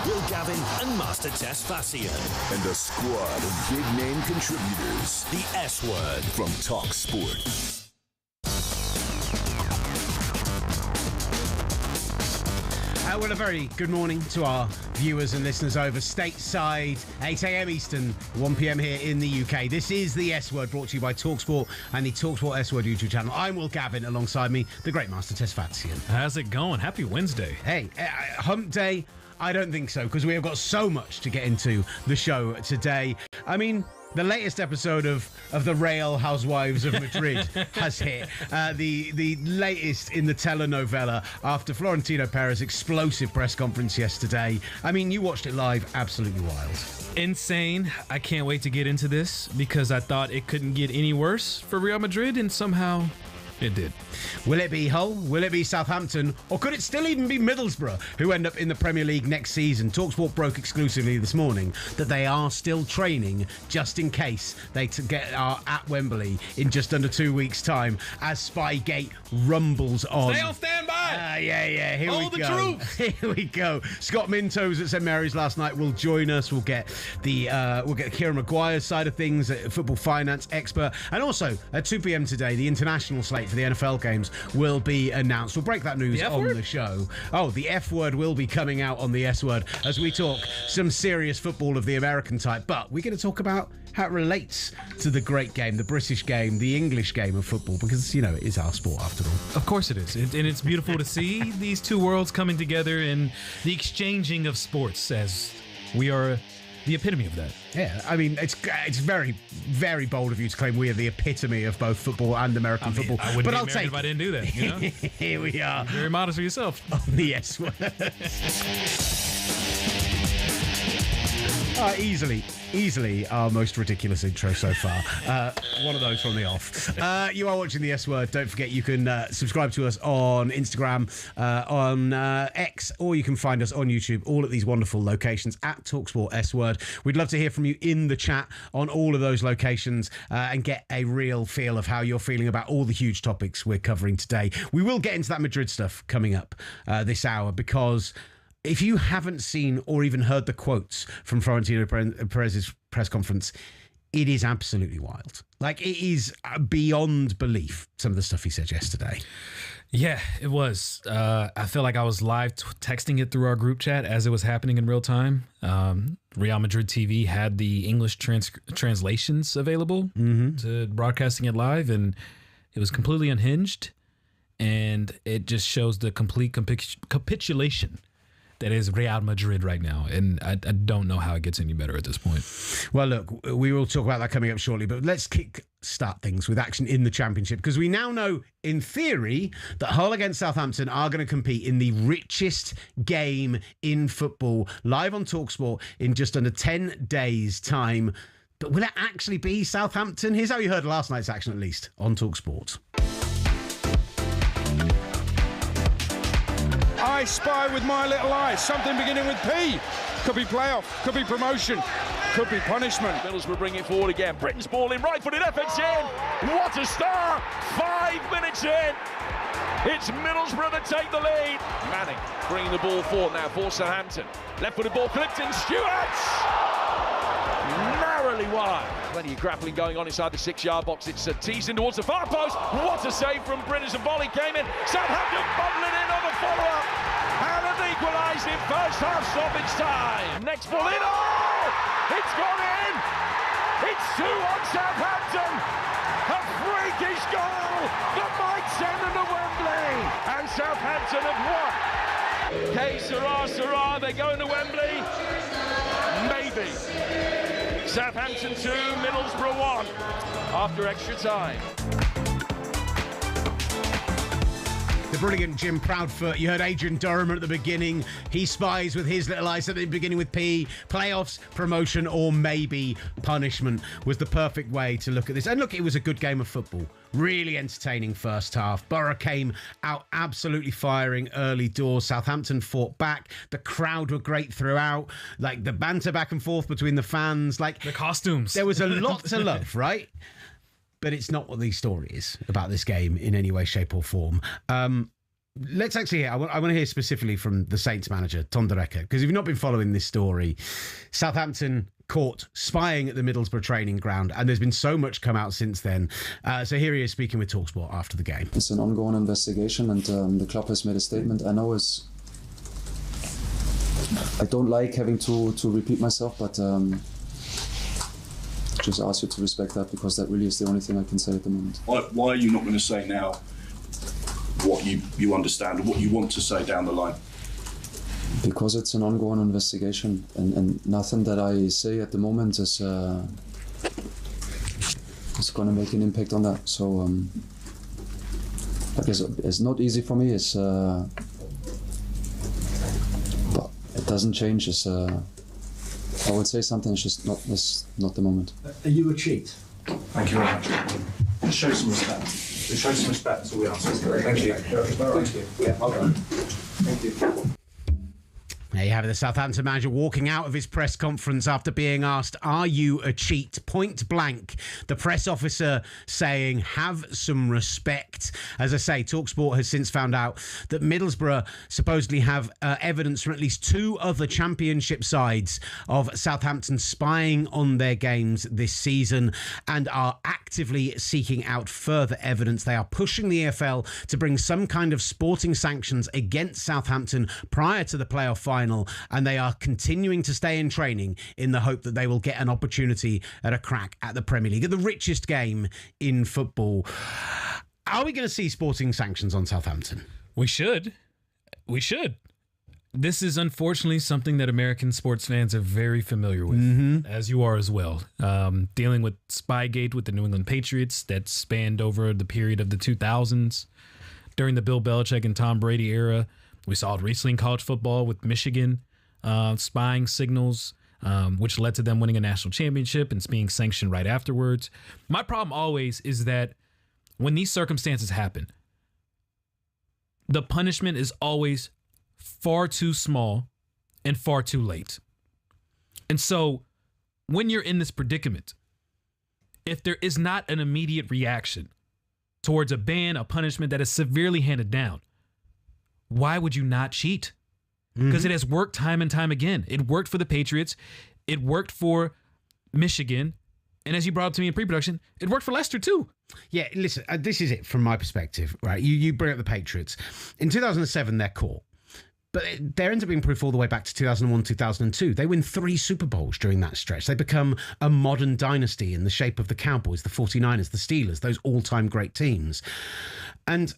Will Gavin and Master Tess Fassian. And a squad of big-name contributors. The S Word from talkSPORT. Well, a very good morning to our viewers and listeners over stateside, 8 a.m. Eastern, 1 p.m. here in the UK. This is the S Word, brought to you by talkSPORT and the talkSPORT S Word YouTube channel. I'm Will Gavin, alongside me, the great Master Tess Fassian. How's it going? Happy Wednesday. Hey, hump day? I don't think so, because we have got so much to get into the show today. I mean, the latest episode of The Real Housewives of Madrid has hit. The latest in the telenovela after Florentino Perez's explosive press conference yesterday. I mean, you watched it live. Absolutely wild. Insane. I can't wait to get into this because I thought it couldn't get any worse for Real Madrid, and somehow it did. Will it be Hull? Will it be Southampton? Or could it still even be Middlesbrough, who end up in the Premier League next season? talkSPORT broke exclusively this morning that they are still training just in case they are at Wembley in just under 2 weeks' time as Spygate rumbles on. Stay on standby! Yeah. Here Hold we the go. troops! Here we go. Scott Mintos at St Mary's last night will join us. We'll get Kieran Maguire's side of things, football finance expert, and also at 2 p.m. today, the international slate for the NFL games will be announced. We'll break that news on the show. Oh, the F Word will be coming out on the S Word as we talk some serious football of the American type. But we're going to talk about how it relates to the great game, the British game, the English game of football, because, you know, it is our sport after all. Of course it is. And it's beautiful to see these two worlds coming together and the exchanging of sports, as we are the epitome of that. Yeah, I mean, it's very, very bold of you to claim we are the epitome of both football and American football. I wouldn't be American if I didn't do that, you know? Here we are. You're very modest for yourself. On the S Word. Easily our most ridiculous intro so far. One of those from the off. You are watching the S Word. Don't forget you can subscribe to us on Instagram, on X, or you can find us on YouTube, all at these wonderful locations at talkSPORT S Word. We'd love to hear from you in the chat on all of those locations and get a real feel of how you're feeling about all the huge topics we're covering today. We will get into that Madrid stuff coming up this hour, because if you haven't seen or even heard the quotes from Florentino Perez's press conference, it is absolutely wild. Like, it is beyond belief, some of the stuff he said yesterday. Yeah, it was. I feel like I was live texting it through our group chat as it was happening in real time. Real Madrid TV had the English translations available to broadcasting it live, and it was completely unhinged. And it just shows the complete capitulation that is Real Madrid right now. And I don't know how it gets any better at this point. Well, look, we will talk about that coming up shortly, but let's start things with action in the Championship, because we now know, in theory, that Hull against Southampton are going to compete in the richest game in football, live on talkSPORT in just under 10 days' time. But will it actually be Southampton? Here's how you heard last night's action, at least, on talkSPORT. I spy with my little eyes something beginning with P. Could be playoff, could be promotion, could be punishment. Middlesbrough bring it forward again. Britain's ball in, right-footed efforts in. What a start! 5 minutes in. It's Middlesbrough that take the lead. Manning bringing the ball forward now for Southampton. Left-footed ball clipped in. Stewart! Narrowly wide. Plenty of grappling going on inside the 6-yard box. It's teased in towards the far post. What a save from British. A volley came in. Southampton bundling in on the follow-up. And have equalised in first half stoppage time. Next ball in. Oh! It's gone in! It's 2-1 Southampton! A freakish goal that might send them to Wembley! And Southampton have won! Hey, Sarah, they're going to Wembley? Maybe. Southampton 2, Middlesbrough 1 after extra time. The brilliant Jim Proudfoot. You heard Adrian Durham at the beginning. He spies with his little eyes at the beginning with P. Playoffs, promotion, or maybe punishment was the perfect way to look at this. And look, it was a good game of football. Really entertaining first half. Borough came out absolutely firing early doors. Southampton fought back. The crowd were great throughout. Like, the banter back and forth between the fans. Like, the costumes. There was a lot to love, right? But it's not what the story is about this game in any way, shape or form. let's actually hear. I want to hear specifically from the Saints manager, Ton de Rekker, because if you've not been following this story, Southampton caught spying at the Middlesbrough training ground, and there's been so much come out since then. So here he is speaking with talkSPORT after the game. It's an ongoing investigation, and the club has made a statement. I know I don't like having to repeat myself, but just ask you to respect that, because that really is the only thing I can say at the moment. Why are you not going to say now what you understand or what you want to say down the line? Because it's an ongoing investigation, and nothing that I say at the moment is going to make an impact on that. So I guess it's not easy for me. But it doesn't change. I would say something. It's just not the moment. Are you a cheat? Thank you very much. Just show some respect. Just show some respect. That's all we ask. Thank you. Thank you. Yeah, well done. Thank you. There you have it, the Southampton manager walking out of his press conference after being asked, "Are you a cheat?" Point blank. The press officer saying, "Have some respect." As I say, talkSPORT has since found out that Middlesbrough supposedly have evidence from at least 2 other championship sides of Southampton spying on their games this season and are actively seeking out further evidence. They are pushing the EFL to bring some kind of sporting sanctions against Southampton prior to the playoff final, and they are continuing to stay in training in the hope that they will get an opportunity at a crack at the Premier League, at the richest game in football. Are we going to see sporting sanctions on Southampton? We should. We should. This is unfortunately something that American sports fans are very familiar with, as you are as well. Dealing with Spygate with the New England Patriots that spanned over the period of the 2000s. During the Bill Belichick and Tom Brady era, we saw it recently in college football with Michigan spying signals, which led to them winning a national championship and being sanctioned right afterwards. My problem always is that when these circumstances happen, the punishment is always far too small and far too late. And so when you're in this predicament, if there is not an immediate reaction towards a ban, a punishment that is severely handed down, why would you not cheat? Because it has worked time and time again. It worked for the Patriots. It worked for Michigan. And as you brought up to me in pre-production, it worked for Leicester too. Yeah, listen, this is it from my perspective, right? You bring up the Patriots. In 2007, they're caught. But there ends up being proof all the way back to 2001, 2002. They win 3 Super Bowls during that stretch. They become a modern dynasty in the shape of the Cowboys, the 49ers, the Steelers, those all-time great teams. And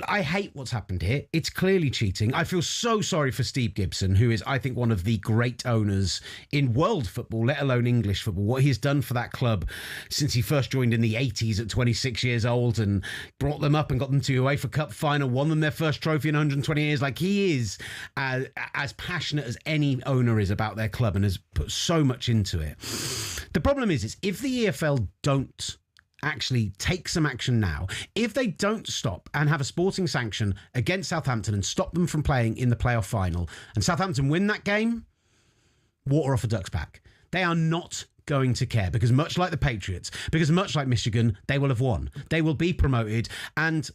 I hate what's happened here. It's clearly cheating. I feel so sorry for Steve Gibson, who is, I think, one of the great owners in world football, let alone English football. What he's done for that club since he first joined in the 80s at 26 years old and brought them up and got them to UEFA Cup final, won them their first trophy in 120 years. Like, he is as passionate as any owner is about their club and has put so much into it. The problem is if the EFL don't actually take some action now, if they don't stop and have a sporting sanction against Southampton and stop them from playing in the playoff final, and Southampton win that game, water off a duck's back. They are not going to care, because much like the Patriots, because much like Michigan, they will have won. They will be promoted and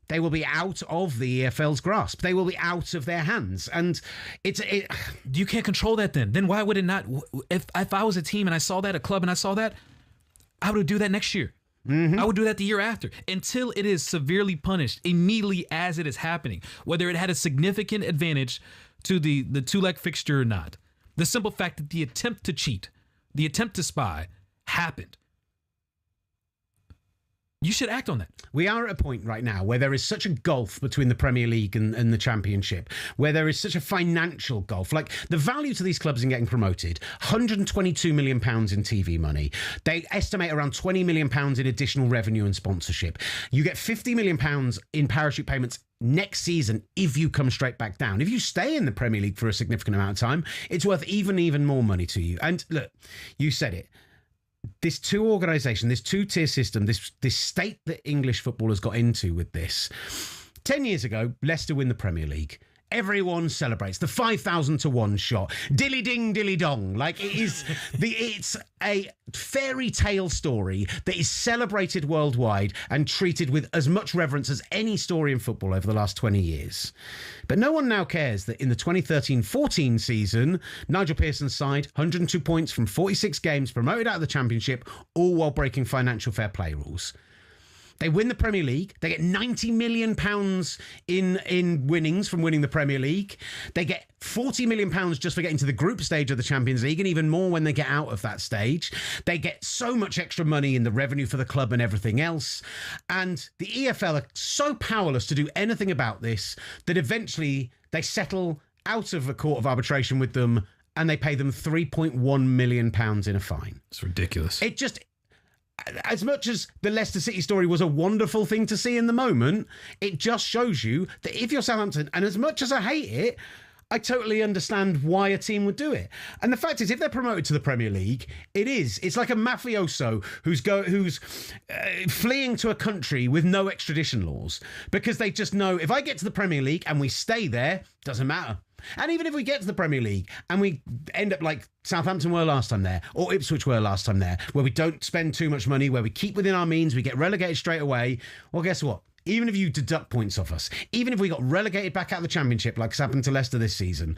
they will be out of the EFL's grasp. They will be out of their hands. And you can't control that then. Then why would it not? If I was a team and I saw that, a club, and I saw that, I would do that next year. I would do that the year after, until it is severely punished immediately as it is happening, whether it had a significant advantage to the 2-leg fixture or not. The simple fact that the attempt to cheat, the attempt to spy happened. You should act on that. We are at a point right now where there is such a gulf between the Premier League and the Championship, where there is such a financial gulf. Like, the value to these clubs in getting promoted, £122 million in TV money. They estimate around £20 million in additional revenue and sponsorship. You get £50 million in parachute payments next season if you come straight back down. If you stay in the Premier League for a significant amount of time, it's worth even more money to you. And look, you said it. This 2-organisation, this 2-tier system, this state that English football has got into with this. 10 years ago, Leicester win the Premier League. Everyone celebrates the 5,000 to 1 shot. Dilly ding, dilly dong. Like it's a fairy tale story that is celebrated worldwide and treated with as much reverence as any story in football over the last 20 years. But no one now cares that in the 2013-14 season, Nigel Pearson's side, 102 points from 46 games, promoted out of the Championship, all while breaking financial fair play rules. They win the Premier League. They get £90 million in winnings from winning the Premier League. They get £40 million just for getting to the group stage of the Champions League, and even more when they get out of that stage. They get so much extra money in the revenue for the club and everything else. And the EFL are so powerless to do anything about this that eventually they settle out of a court of arbitration with them and they pay them £3.1 million in a fine. It's ridiculous. It just... As much as the Leicester City story was a wonderful thing to see in the moment, it just shows you that if you're Southampton, and as much as I hate it, I totally understand why a team would do it. And the fact is, if they're promoted to the Premier League, it's like a mafioso who's fleeing to a country with no extradition laws, because they just know, if I get to the Premier League and we stay there, doesn't matter. And even if we get to the Premier League and we end up like Southampton were last time there, or Ipswich were last time there, where we don't spend too much money, where we keep within our means, we get relegated straight away, well, guess what? Even if you deduct points off us, even if we got relegated back out of the Championship like it's happened to Leicester this season,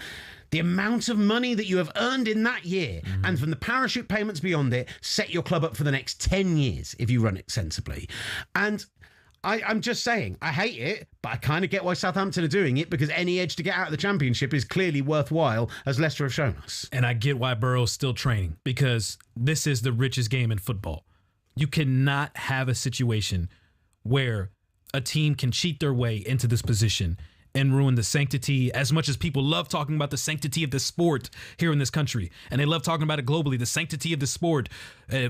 the amount of money that you have earned in that year, and from the parachute payments beyond it, set your club up for the next 10 years if you run it sensibly. And I'm just saying, I hate it, but I kind of get why Southampton are doing it, because any edge to get out of the Championship is clearly worthwhile, as Leicester have shown us. And I get why Burrow's still training, because this is the richest game in football. You cannot have a situation where a team can cheat their way into this position and ruin the sanctity, as much as people love talking about the sanctity of the sport here in this country, and they love talking about it globally, the sanctity of the sport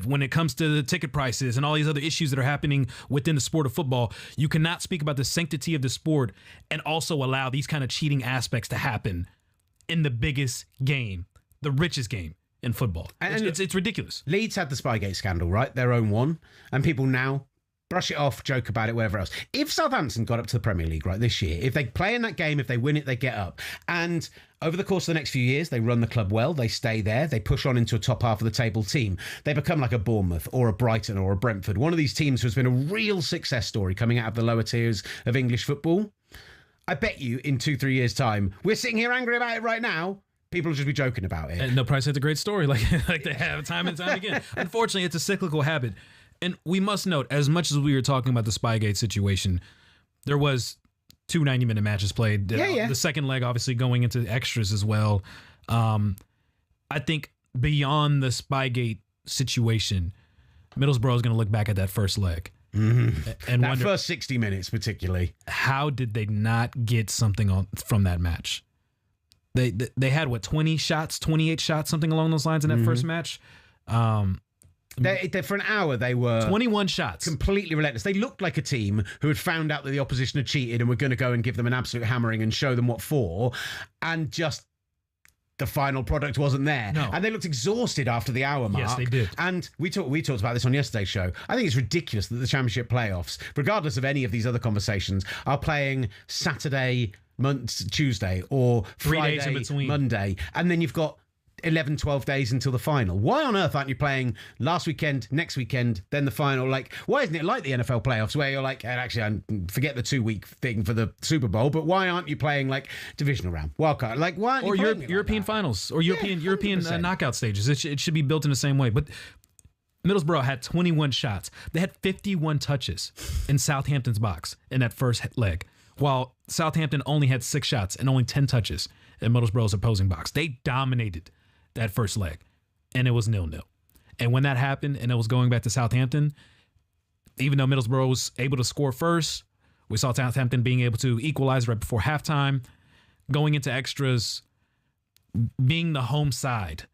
when it comes to the ticket prices and all these other issues that are happening within the sport of football. You cannot speak about the sanctity of the sport and also allow these kind of cheating aspects to happen in the biggest game, the richest game in football. And it's ridiculous. Leeds had the Spygate scandal, right? Their own one. And people now brush it off, joke about it, whatever else. If Southampton got up to the Premier League, right, this year, if they play in that game, if they win it, they get up. And over the course of the next few years, they run the club well, they stay there, they push on into a top half of the table team. They become like a Bournemouth or a Brighton or a Brentford, one of these teams who's been a real success story coming out of the lower tiers of English football. I bet you in 2-3 years' time, we're sitting here angry about it right now, people will just be joking about it. And they'll probably say it's a great story, like they have time and time again. Unfortunately, it's a cyclical habit. And we must note, as much as we were talking about the Spygate situation, there was 2 90-minute matches played. The second leg, obviously, going into extras as well. I think beyond the Spygate situation, Middlesbrough is going to look back at that first leg. Mm-hmm. And that wonder, first 60 minutes particularly. How did they not get something from that match? They had, 28 shots, something along those lines in that first match. For an hour, they were 21 shots, completely relentless. They looked like a team who had found out that the opposition had cheated and were going to go and give them an absolute hammering and show them what for, and just the final product wasn't there. No. And they looked exhausted after the hour mark. Yes, they did. And we talked about this on yesterday's show. I think it's ridiculous that the Championship playoffs, regardless of any of these other conversations, are playing Saturday, Tuesday, or 3 Friday, days in between. Monday, and then you've got 11, 12 days until the final. Why on earth aren't you playing last weekend, next weekend, then the final? Like, why isn't it like the NFL playoffs where you're like, actually, forget the 2-week thing for the Super Bowl, but why aren't you playing like divisional round, wildcard? Like, why aren't you playing it European like finals or European knockout stages? It should be built in the same way. But Middlesbrough had 21 shots. They had 51 touches in Southampton's box in that first leg, while Southampton only had 6 shots and only 10 touches in Middlesbrough's opposing box. They dominated that first leg, and it was 0-0. And when that happened and it was going back to Southampton, even though Middlesbrough was able to score first, we saw Southampton being able to equalize right before halftime, going into extras, being the home side.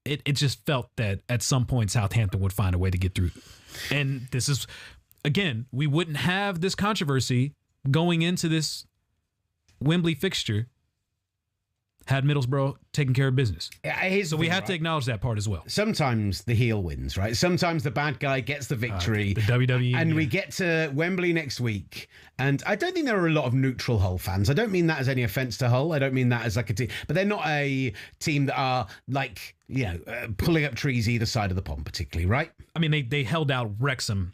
It just felt that at some point Southampton would find a way to get through. And this is, again, we wouldn't have this controversy going into this Wembley fixture had Middlesbrough taking care of business. So we have to right? acknowledge that part as well. Sometimes the heel wins, right? Sometimes the bad guy gets the victory. The WWE. And we get to Wembley next week. And I don't think there are a lot of neutral Hull fans. I don't mean that as any offence to Hull. I don't mean that as like a team. But they're not a team that are like, pulling up trees either side of the pond particularly, right? I mean, they held out Wrexham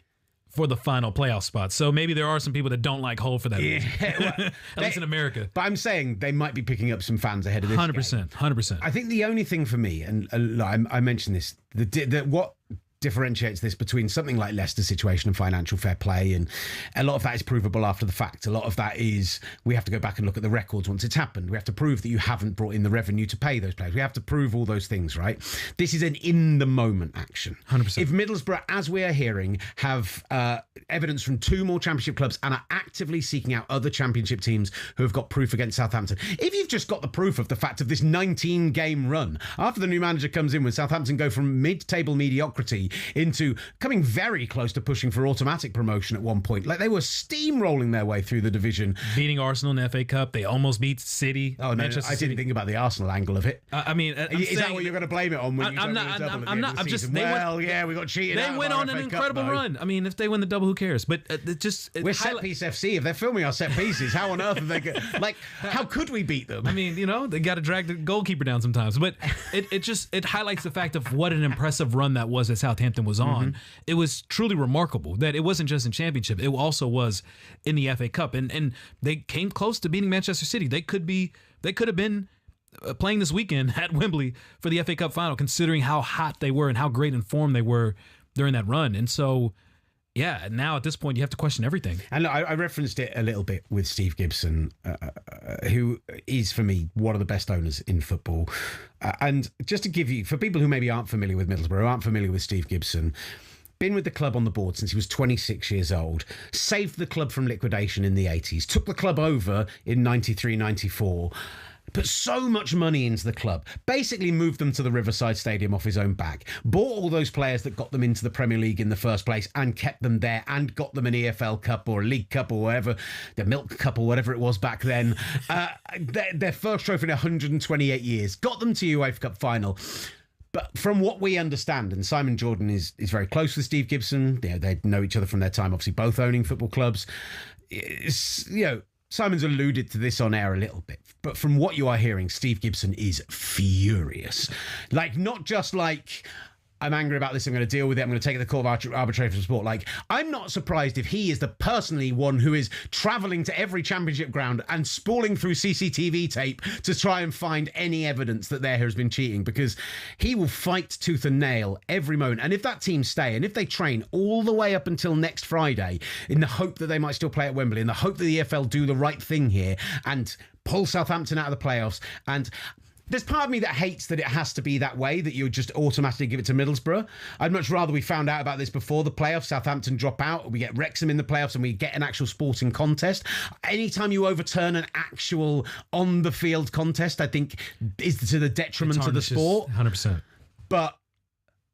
for the final playoff spot. So maybe there are some people that don't like Hull for that reason. Well, At least in America. But I'm saying they might be picking up some fans ahead of this 100%. game. 100%. I think the only thing for me, and I mentioned this, what differentiates this between something like Leicester's situation and financial fair play, and a lot of that is provable after the fact. A lot of that is we have to go back and look at the records once it's happened. We have to prove that you haven't brought in the revenue to pay those players. We have to prove all those things, right? This is an in-the-moment action. 100%. If Middlesbrough, as we are hearing, have evidence from 2 more Championship clubs and are actively seeking out other Championship teams who have got proof against Southampton, if you've just got the proof of the fact of this 19-game run, after the new manager comes in, when Southampton go from mid-table mediocrity into coming very close to pushing for automatic promotion at one point. Like, they were steamrolling their way through the division. Beating Arsenal in the FA Cup. They almost beat City. Oh, no, I didn't think about the Arsenal angle of it. Is that what you're going to blame it on when you I'm double at the end of the season? We got cheated out They went on an incredible run. I mean, if they win the double, who cares? But we're set-piece FC. If they're filming our set pieces, how on earth are they going to... Like, how could we beat them? I mean, they got to drag the goalkeeper down sometimes. But it highlights the fact of what an impressive run that was that Southampton was on. It was truly remarkable that it wasn't just in Championship. It also was in the FA Cup. And they came close to beating Manchester City. They could have been playing this weekend at Wembley for the FA Cup final, considering how hot they were and how great in form they were during that run. And so, yeah, now at this point, you have to question everything. And look, I referenced it a little bit with Steve Gibson, who is, for me, one of the best owners in football. And just to give you, for people who maybe aren't familiar with Middlesbrough, aren't familiar with Steve Gibson, been with the club on the board since he was 26 years old, saved the club from liquidation in the 80s, took the club over in 93, 94, put so much money into the club, basically moved them to the Riverside Stadium off his own back, bought all those players that got them into the Premier League in the first place and kept them there and got them an EFL Cup or a League Cup or whatever, the Milk Cup or whatever it was back then, their first trophy in 128 years, got them to UEFA Cup final. But from what we understand, and Simon Jordan is very close with Steve Gibson, they know each other from their time, obviously both owning football clubs. Simon's alluded to this on air a little bit, but from what you are hearing, Steve Gibson is furious. Like, not just like, I'm angry about this, I'm going to deal with it, I'm going to take it to the Court of Arbitration for Sport. Like, I'm not surprised if he is the personally one who is travelling to every Championship ground and spooling through CCTV tape to try and find any evidence that there has been cheating, because he will fight tooth and nail every moment. And if that team stay, and if they train all the way up until next Friday in the hope that they might still play at Wembley, in the hope that the EFL do the right thing here and pull Southampton out of the playoffs, and there's part of me that hates that it has to be that way, that you just automatically give it to Middlesbrough. I'd much rather we found out about this before the playoffs, Southampton drop out, we get Wrexham in the playoffs and we get an actual sporting contest. Anytime you overturn an actual on-the-field contest, I think is to the detriment of the sport. 100%. But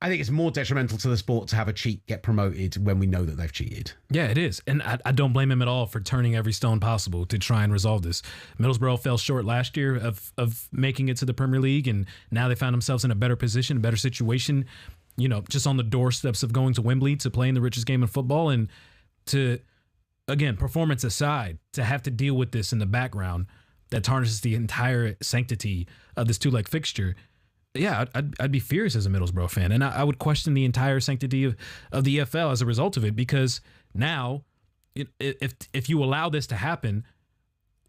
I think it's more detrimental to the sport to have a cheat get promoted when we know that they've cheated. Yeah, it is. And I don't blame him at all for turning every stone possible to try and resolve this. Middlesbrough fell short last year of making it to the Premier League, and now they found themselves in a better position, a better situation, just on the doorsteps of going to Wembley to play in the richest game in football. And to, again, performance aside, to have to deal with this in the background that tarnishes the entire sanctity of this 2-leg fixture. Yeah, I'd be furious as a Middlesbrough fan, and I would question the entire sanctity of the EFL as a result of it, because now, if you allow this to happen,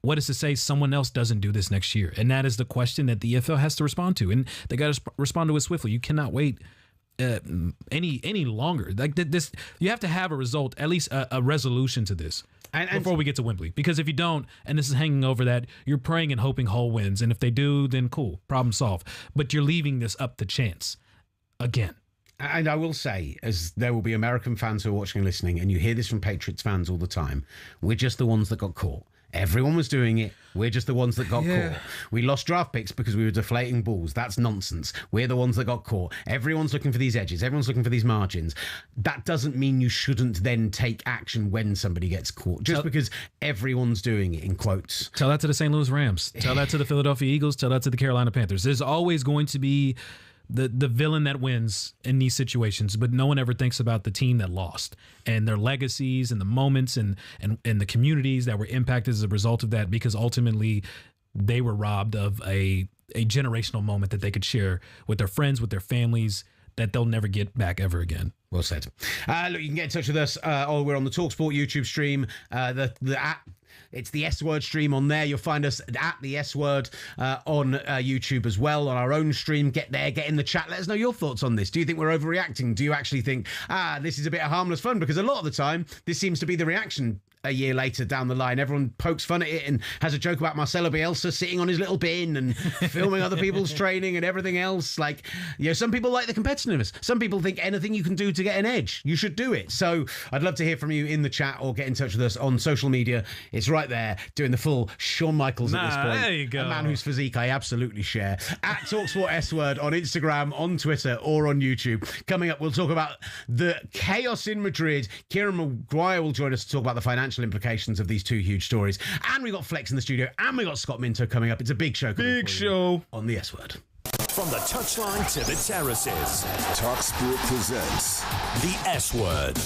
what is to say someone else doesn't do this next year? And that is the question that the EFL has to respond to, and they got to respond to it swiftly. You cannot wait any longer. Like this, you have to have a result, at least a resolution to this. Before we get to Wembley. Because if you don't, and this is hanging over that, you're praying and hoping Hull wins. And if they do, then cool, problem solved. But you're leaving this up to chance again. And I will say, as there will be American fans who are watching and listening, and you hear this from Patriots fans all the time, we're just the ones that got caught. Everyone was doing it. We're just the ones that got caught. We lost draft picks because we were deflating balls. That's nonsense. We're the ones that got caught. Everyone's looking for these edges. Everyone's looking for these margins. That doesn't mean you shouldn't then take action when somebody gets caught, just because everyone's doing it, in quotes. Tell that to the St. Louis Rams. Tell that to the Philadelphia Eagles. Tell that to the Carolina Panthers. There's always going to be the villain that wins in these situations, but no one ever thinks about the team that lost and their legacies and the moments and the communities that were impacted as a result of that, because ultimately they were robbed of a generational moment that they could share with their friends, with their families, that they'll never get back ever again. Well said. Look, you can get in touch with us. We're on the talkSPORT YouTube stream. It's the S Word stream on there. You'll find us at the S Word on YouTube as well, on our own stream. Get there, get in the chat. Let us know your thoughts on this. Do you think we're overreacting? Do you actually think, this is a bit of harmless fun? Because a lot of the time, this seems to be the reaction a year later down the line. Everyone pokes fun at it and has a joke about Marcelo Bielsa sitting on his little bin and filming other people's training and everything else. Like, you know, some people like the competitiveness. Some people think anything you can do to get an edge, you should do it. So I'd love to hear from you in the chat or get in touch with us on social media. It's right there, doing the full Shawn Michaels at this point. There you go. A man whose physique I absolutely share. At talkSPORT S Word on Instagram, on Twitter, or on YouTube. Coming up, we'll talk about the chaos in Madrid. Kieran Maguire will join us to talk about the financial implications of these two huge stories. And we got Flex in the studio, and we got Scott Minto coming up. It's a big show. Big show on the S Word. From the touchline to the terraces, talkSPORT presents the S Word.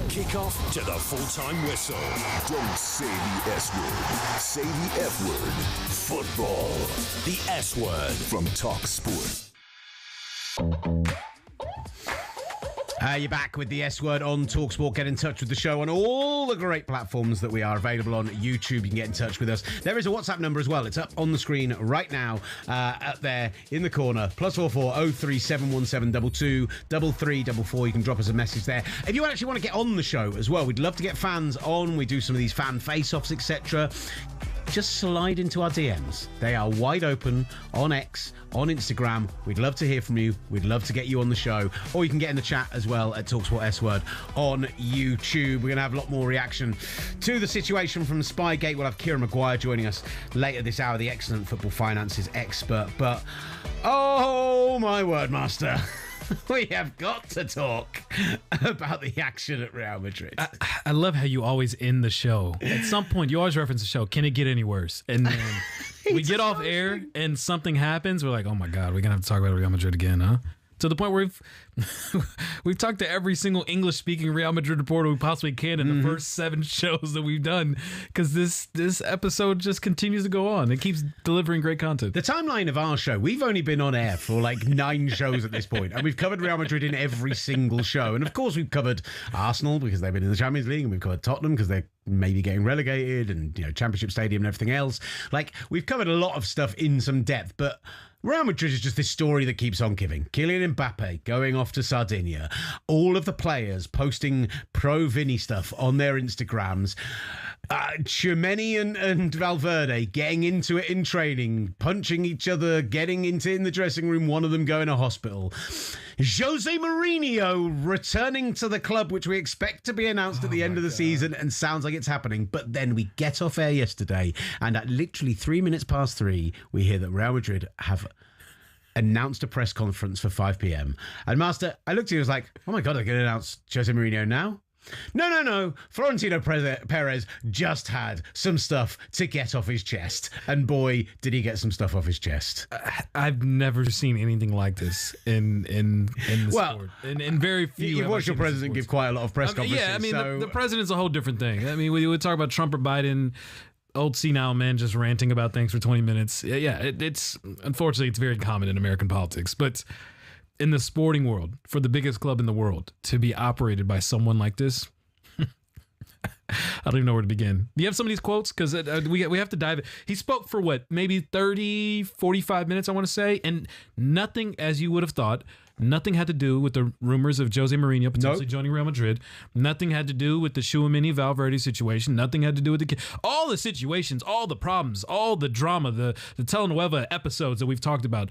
Kickoff to the full-time whistle. Don't say the S word. Say the F word. Football. The S Word. From talkSPORT. You're back with the S Word on talkSPORT. Get in touch with the show on all the great platforms that we are available on. YouTube, you can get in touch with us. There is a WhatsApp number as well. It's up on the screen right now, up there in the corner. +44 0371722 3344. You can drop us a message there. If you actually want to get on the show as well, we'd love to get fans on. We do some of these fan face-offs, etc. Just slide into our DMs. They are wide open on X, on Instagram. We'd love to hear from you. We'd love to get you on the show. Or you can get in the chat as well at talkSPORT S Word on YouTube. We're going to have a lot more reaction to the situation from Spygate. We'll have Kieran Maguire joining us later this hour, the excellent football finances expert. But, oh my word, master. We have got to talk about the action at Real Madrid. I love how you always end the show. At some point, you always reference the show. Can it get any worse? And then we get off air and something happens. We're like, oh my God, we're going to have to talk about Real Madrid again, huh? To the point where we've talked to every single English-speaking Real Madrid reporter we possibly can in the first 7 shows that we've done, because this episode just continues to go on. It keeps delivering great content. The timeline of our show, we've only been on air for like 9 shows at this point, and we've covered Real Madrid in every single show. And of course, we've covered Arsenal because they've been in the Champions League, and we've covered Tottenham because they're maybe getting relegated, and Championship Stadium and everything else. Like, we've covered a lot of stuff in some depth, but Real Madrid is just this story that keeps on giving. Kylian Mbappe going off to Sardinia. All of the players posting pro-Vinny stuff on their Instagrams. Tchouameni and Valverde getting into it in training, punching each other, getting in the dressing room, one of them going to hospital. Jose Mourinho returning to the club, which we expect to be announced at the end of the season, and sounds like it's happening. But then we get off air yesterday, and at literally 3 minutes past 3, we hear that Real Madrid have announced a press conference for 5 p.m. And Master, I looked at you and was like, oh my God, they're going to announce Jose Mourinho now? No. Florentino Perez just had some stuff to get off his chest. And boy, did he get some stuff off his chest. I've never seen anything like this in the sport. In very few. You've watched your president give quite a lot of press conferences. Yeah, I mean, the president's a whole different thing. I mean, we would talk about Trump or Biden, old senile men just ranting about things for 20 minutes. Yeah, it's unfortunately, it's very common in American politics. But in the sporting world, for the biggest club in the world to be operated by someone like this, I don't even know where to begin. Do you have some of these quotes? Because we have to dive in. He spoke for what, maybe 30, 45 minutes, I want to say. And nothing, as you would have thought, nothing had to do with the rumors of Jose Mourinho potentially joining Real Madrid. Nothing had to do with the Tchouameni Valverde situation. Nothing had to do with all the situations, all the problems, all the drama, the telenovela episodes that we've talked about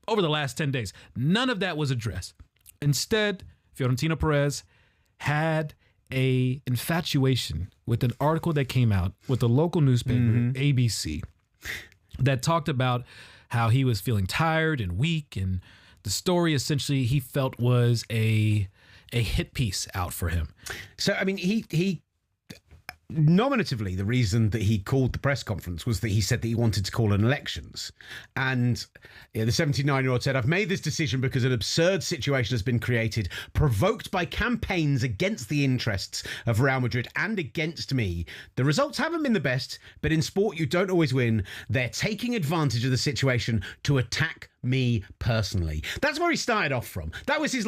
over the last 10 days. None of that was addressed. Instead, Florentino Perez had a infatuation with an article that came out with the local newspaper, ABC, that talked about how he was feeling tired and weak, and the story essentially he felt was a hit piece out for him. So, I mean, he nominatively, the reason that he called the press conference was that he said that he wanted to call an elections. And the 79-year-old said, I've made this decision because an absurd situation has been created, provoked by campaigns against the interests of Real Madrid and against me. The results haven't been the best, but in sport, you don't always win. They're taking advantage of the situation to attack me personally. That's where he started off from. That was his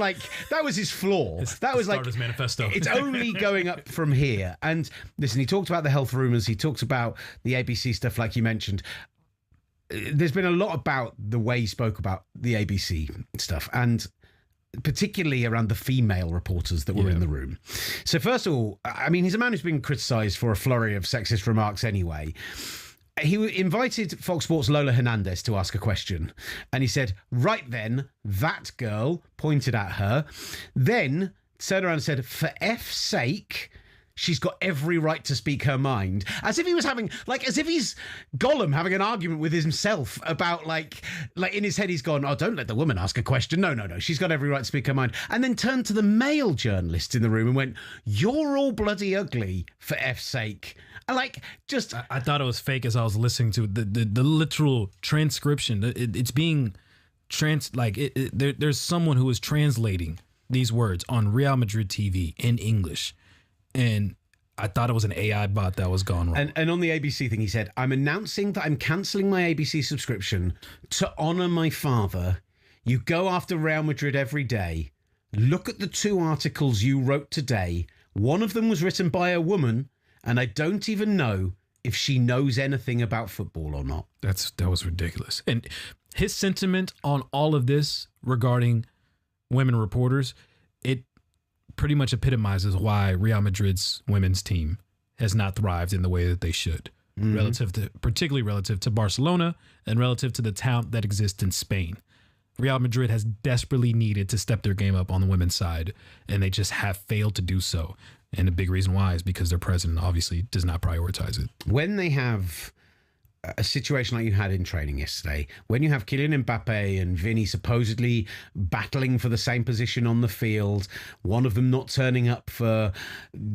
flaw. That was like his manifesto. It's only going up from here. And listen, he talked about the health rumors. He talked about the ABC stuff, like you mentioned. There's been a lot about the way he spoke about the ABC stuff, and particularly around the female reporters that were in the room. So first of all, I mean, he's a man who's been criticised for a flurry of sexist remarks anyway. He invited Fox Sports' Lola Hernandez to ask a question. And he said, right then, that girl, pointed at her, then turned around and said, for F's sake, she's got every right to speak her mind. As if he was having, as if he's Gollum having an argument with himself about, like in his head he's gone, oh, don't let the woman ask a question. No, she's got every right to speak her mind. And then turned to the male journalists in the room and went, you're all bloody ugly, for F's sake. I thought it was fake as I was listening to the literal transcription. It's being there's someone who is translating these words on Real Madrid TV in English, and I thought it was an AI bot that was gone wrong. And on the ABC thing, he said, I'm announcing that I'm cancelling my ABC subscription to honour my father. You go after Real Madrid every day, look at the 2 articles you wrote today. One of them was written by a woman, and I don't even know if she knows anything about football or not. That was ridiculous. And his sentiment on all of this regarding women reporters, it pretty much epitomizes why Real Madrid's women's team has not thrived in the way that they should, particularly relative to Barcelona and relative to the talent that exists in Spain. Real Madrid has desperately needed to step their game up on the women's side, and they just have failed to do so. And the big reason why is because their president obviously does not prioritize it. When they have a situation like you had in training yesterday, when you have Kylian Mbappe and Vinny supposedly battling for the same position on the field, one of them not turning up for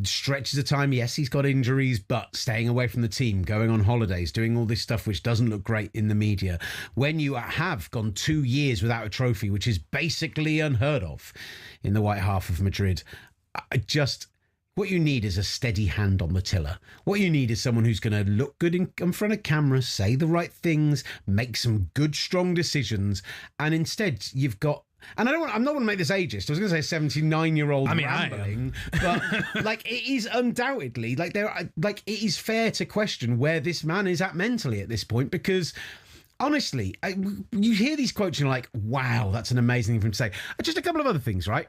stretches of time. Yes, he's got injuries, but staying away from the team, going on holidays, doing all this stuff which doesn't look great in the media. When you have gone 2 years without a trophy, which is basically unheard of in the white half of Madrid, what you need is a steady hand on the tiller. What you need is someone who's going to look good in front of camera, say the right things, make some good, strong decisions. And instead, you've got... And I'm not going to make this ageist. I was going to say 79-year-old rambling. But, it is undoubtedly... it is fair to question where this man is at mentally at this point, because... Honestly, you hear these quotes and you're like, wow, that's an amazing thing for him to say. Just a couple of other things, right?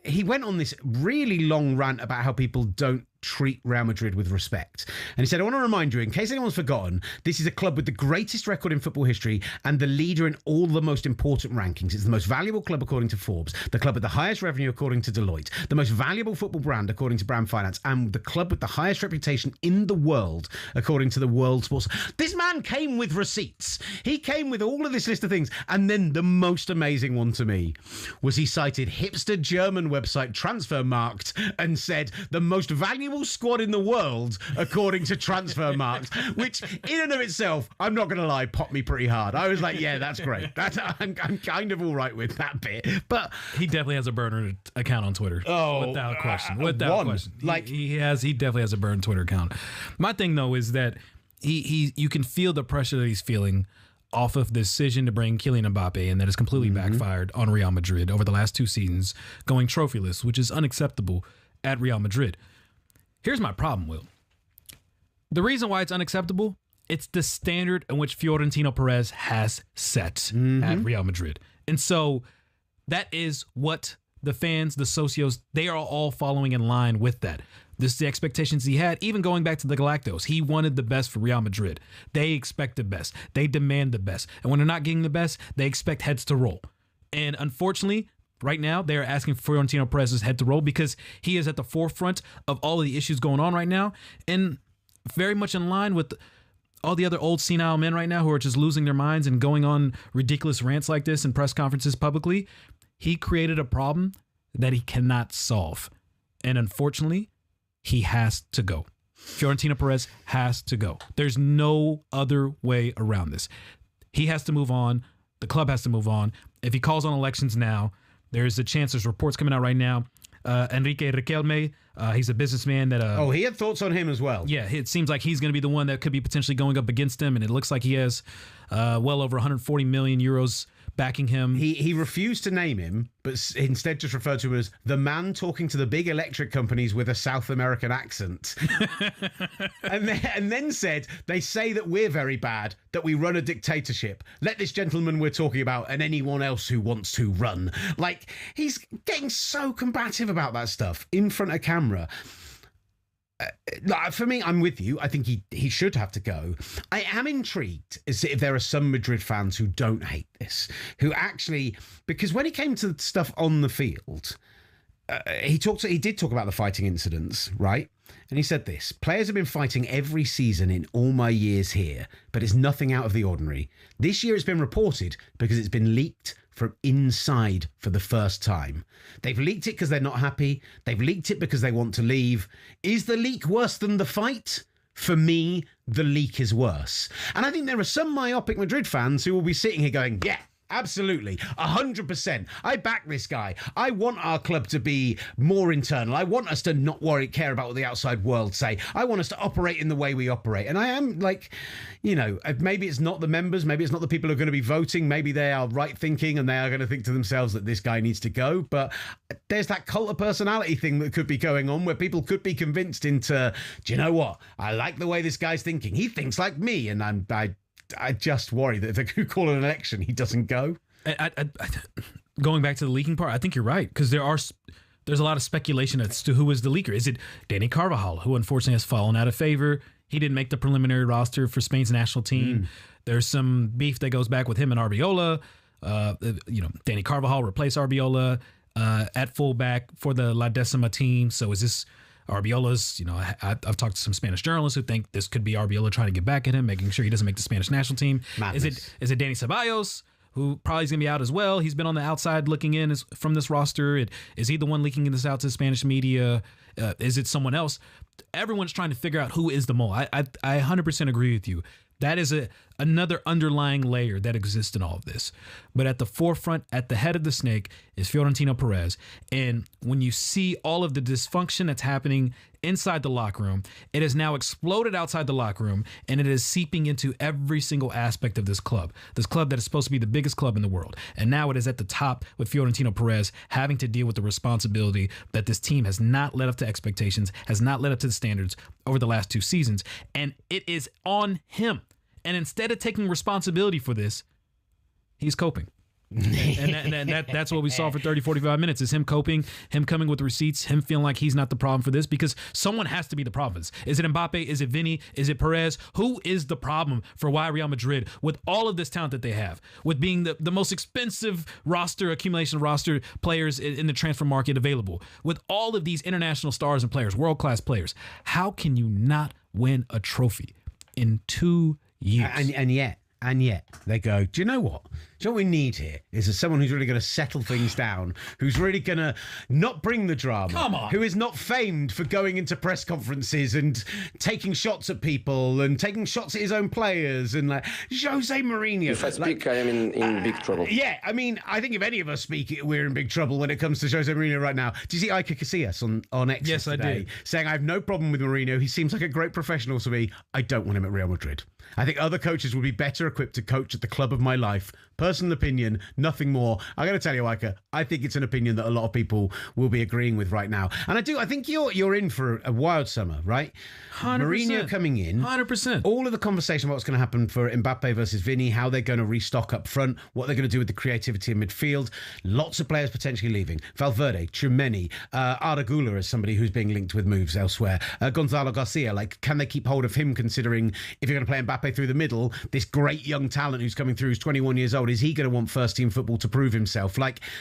He went on this really long rant about how people don't treat Real Madrid with respect. And he said, I want to remind you, in case anyone's forgotten, this is a club with the greatest record in football history and the leader in all the most important rankings. It's the most valuable club according to Forbes, the club with the highest revenue according to Deloitte, the most valuable football brand according to Brand Finance, and the club with the highest reputation in the world according to the World Sports. This man came with receipts. He came with all of this list of things. And then the most amazing one to me was he cited hipster German website Transfermarkt and said the most valuable squad in the world according to Transfermarkt, which in and of itself, I'm not going to lie, popped me pretty hard. I was like, yeah, that's great. I'm kind of all right with that bit. But he definitely has a burner account on Twitter. Oh, without question. He definitely has a burner Twitter account. My thing though is that you can feel the pressure that he's feeling off of the decision to bring Kylian Mbappe, and that has completely backfired on Real Madrid over the last 2 seasons, going trophyless, which is unacceptable at Real Madrid. Here's my problem, Will. The reason why it's unacceptable, it's the standard in which Florentino Perez has set at Real Madrid. And so that is what the fans, the socios, they are all following in line with that. This is the expectations he had, even going back to the Galacticos. He wanted the best for Real Madrid. They expect the best. They demand the best. And when they're not getting the best, they expect heads to roll. And unfortunately, right now, they are asking Florentino Perez's head to roll because he is at the forefront of all of the issues going on right now, and very much in line with all the other old senile men right now who are just losing their minds and going on ridiculous rants like this in press conferences publicly. He created a problem that he cannot solve. And unfortunately, he has to go. Florentino Perez has to go. There's no other way around this. He has to move on. The club has to move on. If he calls on elections now, there's a chance, there's reports coming out right now. Enrique Riquelme, he's a businessman that... he had thoughts on him as well. Yeah, it seems like he's going to be the one that could be potentially going up against him, and it looks like he has well over 140 million euros backing him. He refused to name him, but instead just referred to him as the man talking to the big electric companies with a South American accent. and then said, they say that we're very bad, that we run a dictatorship. Let this gentleman we're talking about and anyone else who wants to run. Like, he's getting so combative about that stuff in front of camera. For me, I'm with you. I think he should have to go. I am intrigued as if there are some Madrid fans who don't hate this, who actually, because when it came to stuff on the field, he did talk about the fighting incidents, right? And he said this: players have been fighting every season in all my years here, but it's nothing out of the ordinary. This year it's been reported because it's been leaked from inside for the first time. They've leaked it because they're not happy. They've leaked it because they want to leave. Is the leak worse than the fight? For me, the leak is worse. And I think there are some myopic Madrid fans who will be sitting here going, yeah, Absolutely. 100%. I back this guy. I want our club to be more internal. I want us to not care about what the outside world say. I want us to operate in the way we operate. And I am like, maybe it's not the members, maybe it's not the people who are going to be voting, maybe they are right thinking and they are going to think to themselves that this guy needs to go. But there's that cult of personality thing that could be going on where people could be convinced into, do you know what? I like the way this guy's thinking. He thinks like me. And I just worry that if they call an election, he doesn't go. Going back to the leaking part, I think you're right, because there's a lot of speculation as to who is the leaker. Is it Danny Carvajal, who unfortunately has fallen out of favor? He didn't make the preliminary roster for Spain's national team. There's some beef that goes back with him and Arbiola. Danny Carvajal replaced Arbiola at fullback for the La Decima team. So is this Arbiola's, I've talked to some Spanish journalists who think this could be Arbiola trying to get back at him, making sure he doesn't make the Spanish national team. Madness. Is it Danny Ceballos, who probably is going to be out as well? He's been on the outside looking in from this roster. Is he the one leaking this out to Spanish media? Is it someone else? Everyone's trying to figure out who is the mole. I 100% agree with you. That is another underlying layer that exists in all of this. But at the forefront, at the head of the snake, is Florentino Perez. And when you see all of the dysfunction that's happening inside the locker room, it has now exploded outside the locker room, and it is seeping into every single aspect of this club that is supposed to be the biggest club in the world. And now it is at the top with Florentino Perez having to deal with the responsibility that this team has not led up to expectations, has not led up to the standards over the last 2 seasons. And it is on him. And instead of taking responsibility for this, he's coping. and that's what we saw for 30, 45 minutes is him coping, him coming with receipts, him feeling like he's not the problem for this, because someone has to be the problem. Is it Mbappe? Is it Vinny? Is it Perez? Who is the problem for why Real Madrid, with all of this talent that they have, with being the most expensive accumulation of roster players in the transfer market available, with all of these international stars and players, world-class players, how can you not win a trophy in 2 years? And yet they go, do you know what? Do you know what we need here is someone who's really going to settle things down, who's really going to not bring the drama. Come on. Who is not famed for going into press conferences and taking shots at people and taking shots at his own players, and like Jose Mourinho. If I speak, I am in big trouble. Yeah, I mean, I think if any of us speak, we're in big trouble when it comes to Jose Mourinho right now. Do you see Iker Casillas on X Yes, today? I did. Saying, I have no problem with Mourinho. He seems like a great professional to me. I don't want him at Real Madrid. I think other coaches would be better equipped to coach at the club of my life. Personal opinion, nothing more. I got to tell you, Iker, I think it's an opinion that a lot of people will be agreeing with right now. And I think you're in for a wild summer, right? 100%. Mourinho coming in. 100%. All of the conversation about what's going to happen for Mbappe versus Vinny, how they're going to restock up front, what they're going to do with the creativity in midfield. Lots of players potentially leaving. Valverde, Tchouameni, Arda Güler is somebody who's being linked with moves elsewhere. Gonzalo Garcia, can they keep hold of him, considering if you're going to play Mbappe through the middle, this great young talent who's coming through, who's 21 years old, is he going to want first team football to prove himself?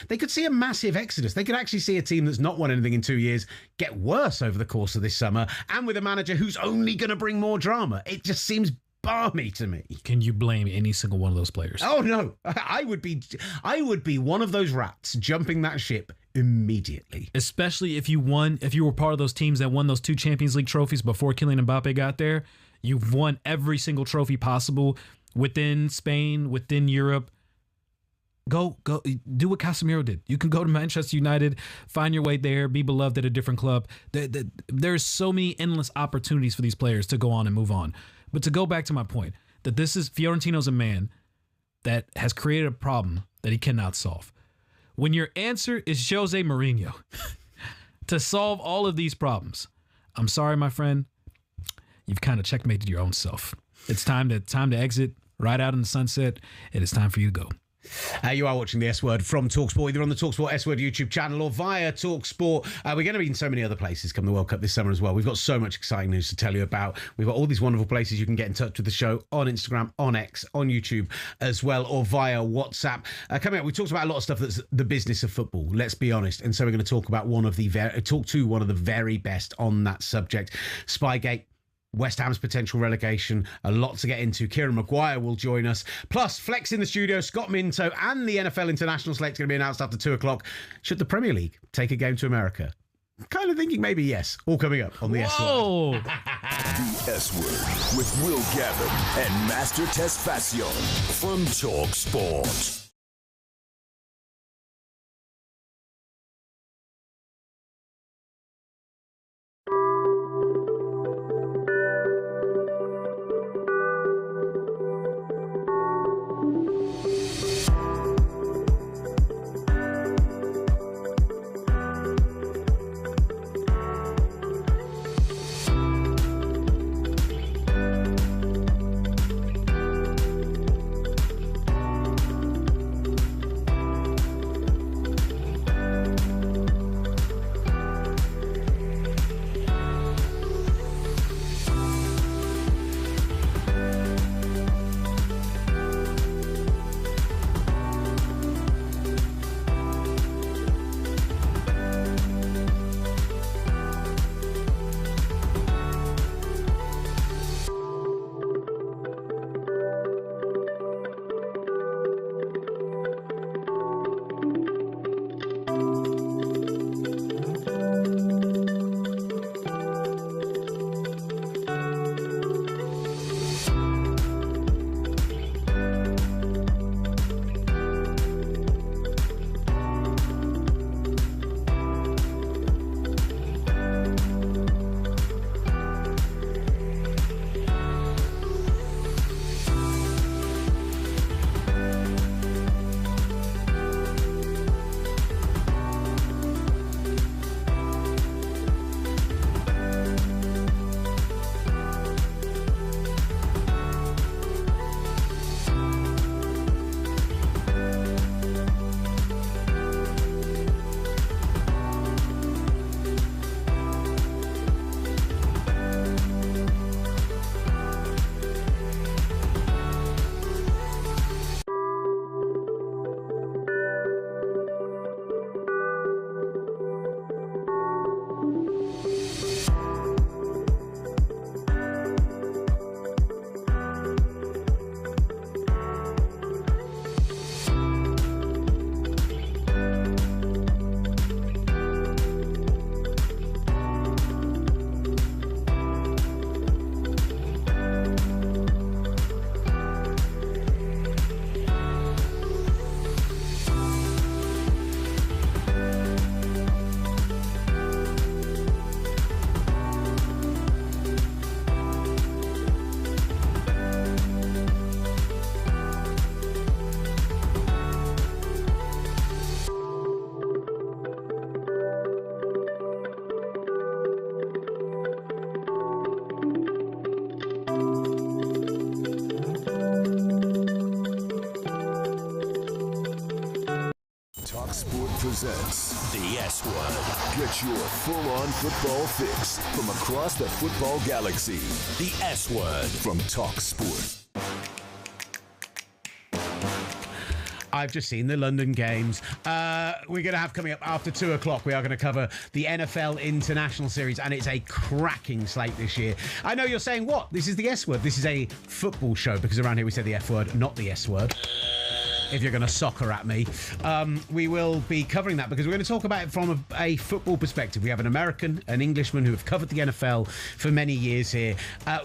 They could see a massive exodus. They could actually see a team that's not won anything in 2 years get worse over the course of this summer, and with a manager who's only going to bring more drama. It just seems balmy to me. Can you blame any single one of those players? Oh no, I would be one of those rats jumping that ship immediately. Especially if you were part of those teams that won those 2 Champions League trophies before Kylian Mbappe got there. You've won every single trophy possible within Spain, within Europe. Go do what Casemiro did. You can go to Manchester United, find your way there, be beloved at a different club. There's so many endless opportunities for these players to go on and move on. But to go back to my point, that this is Fiorentino's a man that has created a problem that he cannot solve. When your answer is Jose Mourinho to solve all of these problems, I'm sorry, my friend, you've kind of checkmated your own self. It's time to exit right out in the sunset. It is time for you to go. You are watching the S Word from talkSPORT, either on the talkSPORT S Word YouTube channel or via talkSPORT. We're going to be in so many other places come the World Cup this summer as well. We've got so much exciting news to tell you about. We've got all these wonderful places you can get in touch with the show on Instagram, on X, on YouTube as well, or via WhatsApp. Coming up, we talked about a lot of stuff that's the business of football, let's be honest. And so we're going to talk about one of the very best on that subject. Spygate. West Ham's potential relegation, a lot to get into. Kieran Maguire will join us. Plus, Flex in the studio, Scott Minto, and the NFL international slate's going to be announced after 2 o'clock. Should the Premier League take a game to America? Kind of thinking maybe yes. All coming up on the S Word. The S Word with Will Gavin and Master Tesfacion from talkSPORT. talkSPORT presents The S Word. Get your full-on football fix from across the football galaxy. The S Word. From talkSPORT. I've just seen the London games. We're going to have coming up after 2 o'clock. We are going to cover the NFL International Series, and it's a cracking slate this year. I know you're saying, what? This is the S Word. This is a football show, because around here we say the F word, not the S word. If you're going to soccer at me, we will be covering that because we're going to talk about it from a football perspective. We have an American, an Englishman who have covered the NFL for many years here.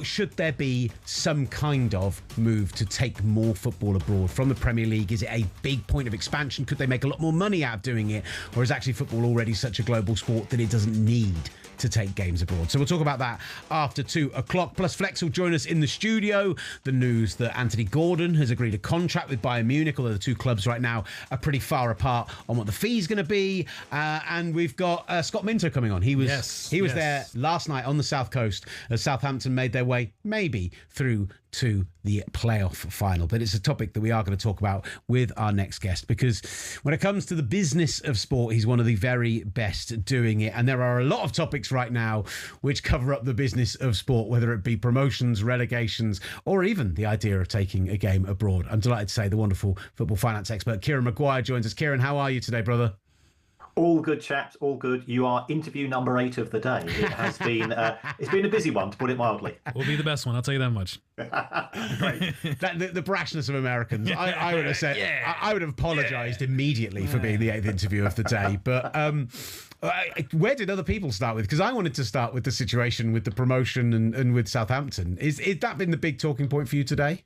Should there be some kind of move to take more football abroad from the Premier League? Is it a big point of expansion? Could they make a lot more money out of doing it? Or is actually football already such a global sport that it doesn't need to take games abroad? So we'll talk about that after 2 o'clock. Plus, Flex will join us in the studio. The news that Anthony Gordon has agreed a contract with Bayern Munich, although the two clubs right now are pretty far apart on what the fee's going to be. And we've got Scott Minto coming on. He was there last night on the South Coast as Southampton made their way maybe through to the playoff final. But it's a topic that we are going to talk about with our next guest, because when it comes to the business of sport, he's one of the very best doing it. And there are a lot of topics right now which cover up the business of sport, whether it be promotions, relegations, or even the idea of taking a game abroad. I'm delighted to say the wonderful football finance expert Kieran Maguire joins us. Kieran, how are you today, brother? All good, chaps. All good. You are interview number 8 of the day. It has been it's been a busy one, to put it mildly. We'll be the best one. I'll tell you that much. Great. The brashness of Americans. I would have said. I would have apologised immediately for being the 8th interview of the day. But where did other people start with? Because I wanted to start with the situation with the promotion and with Southampton. Is that been the big talking point for you today?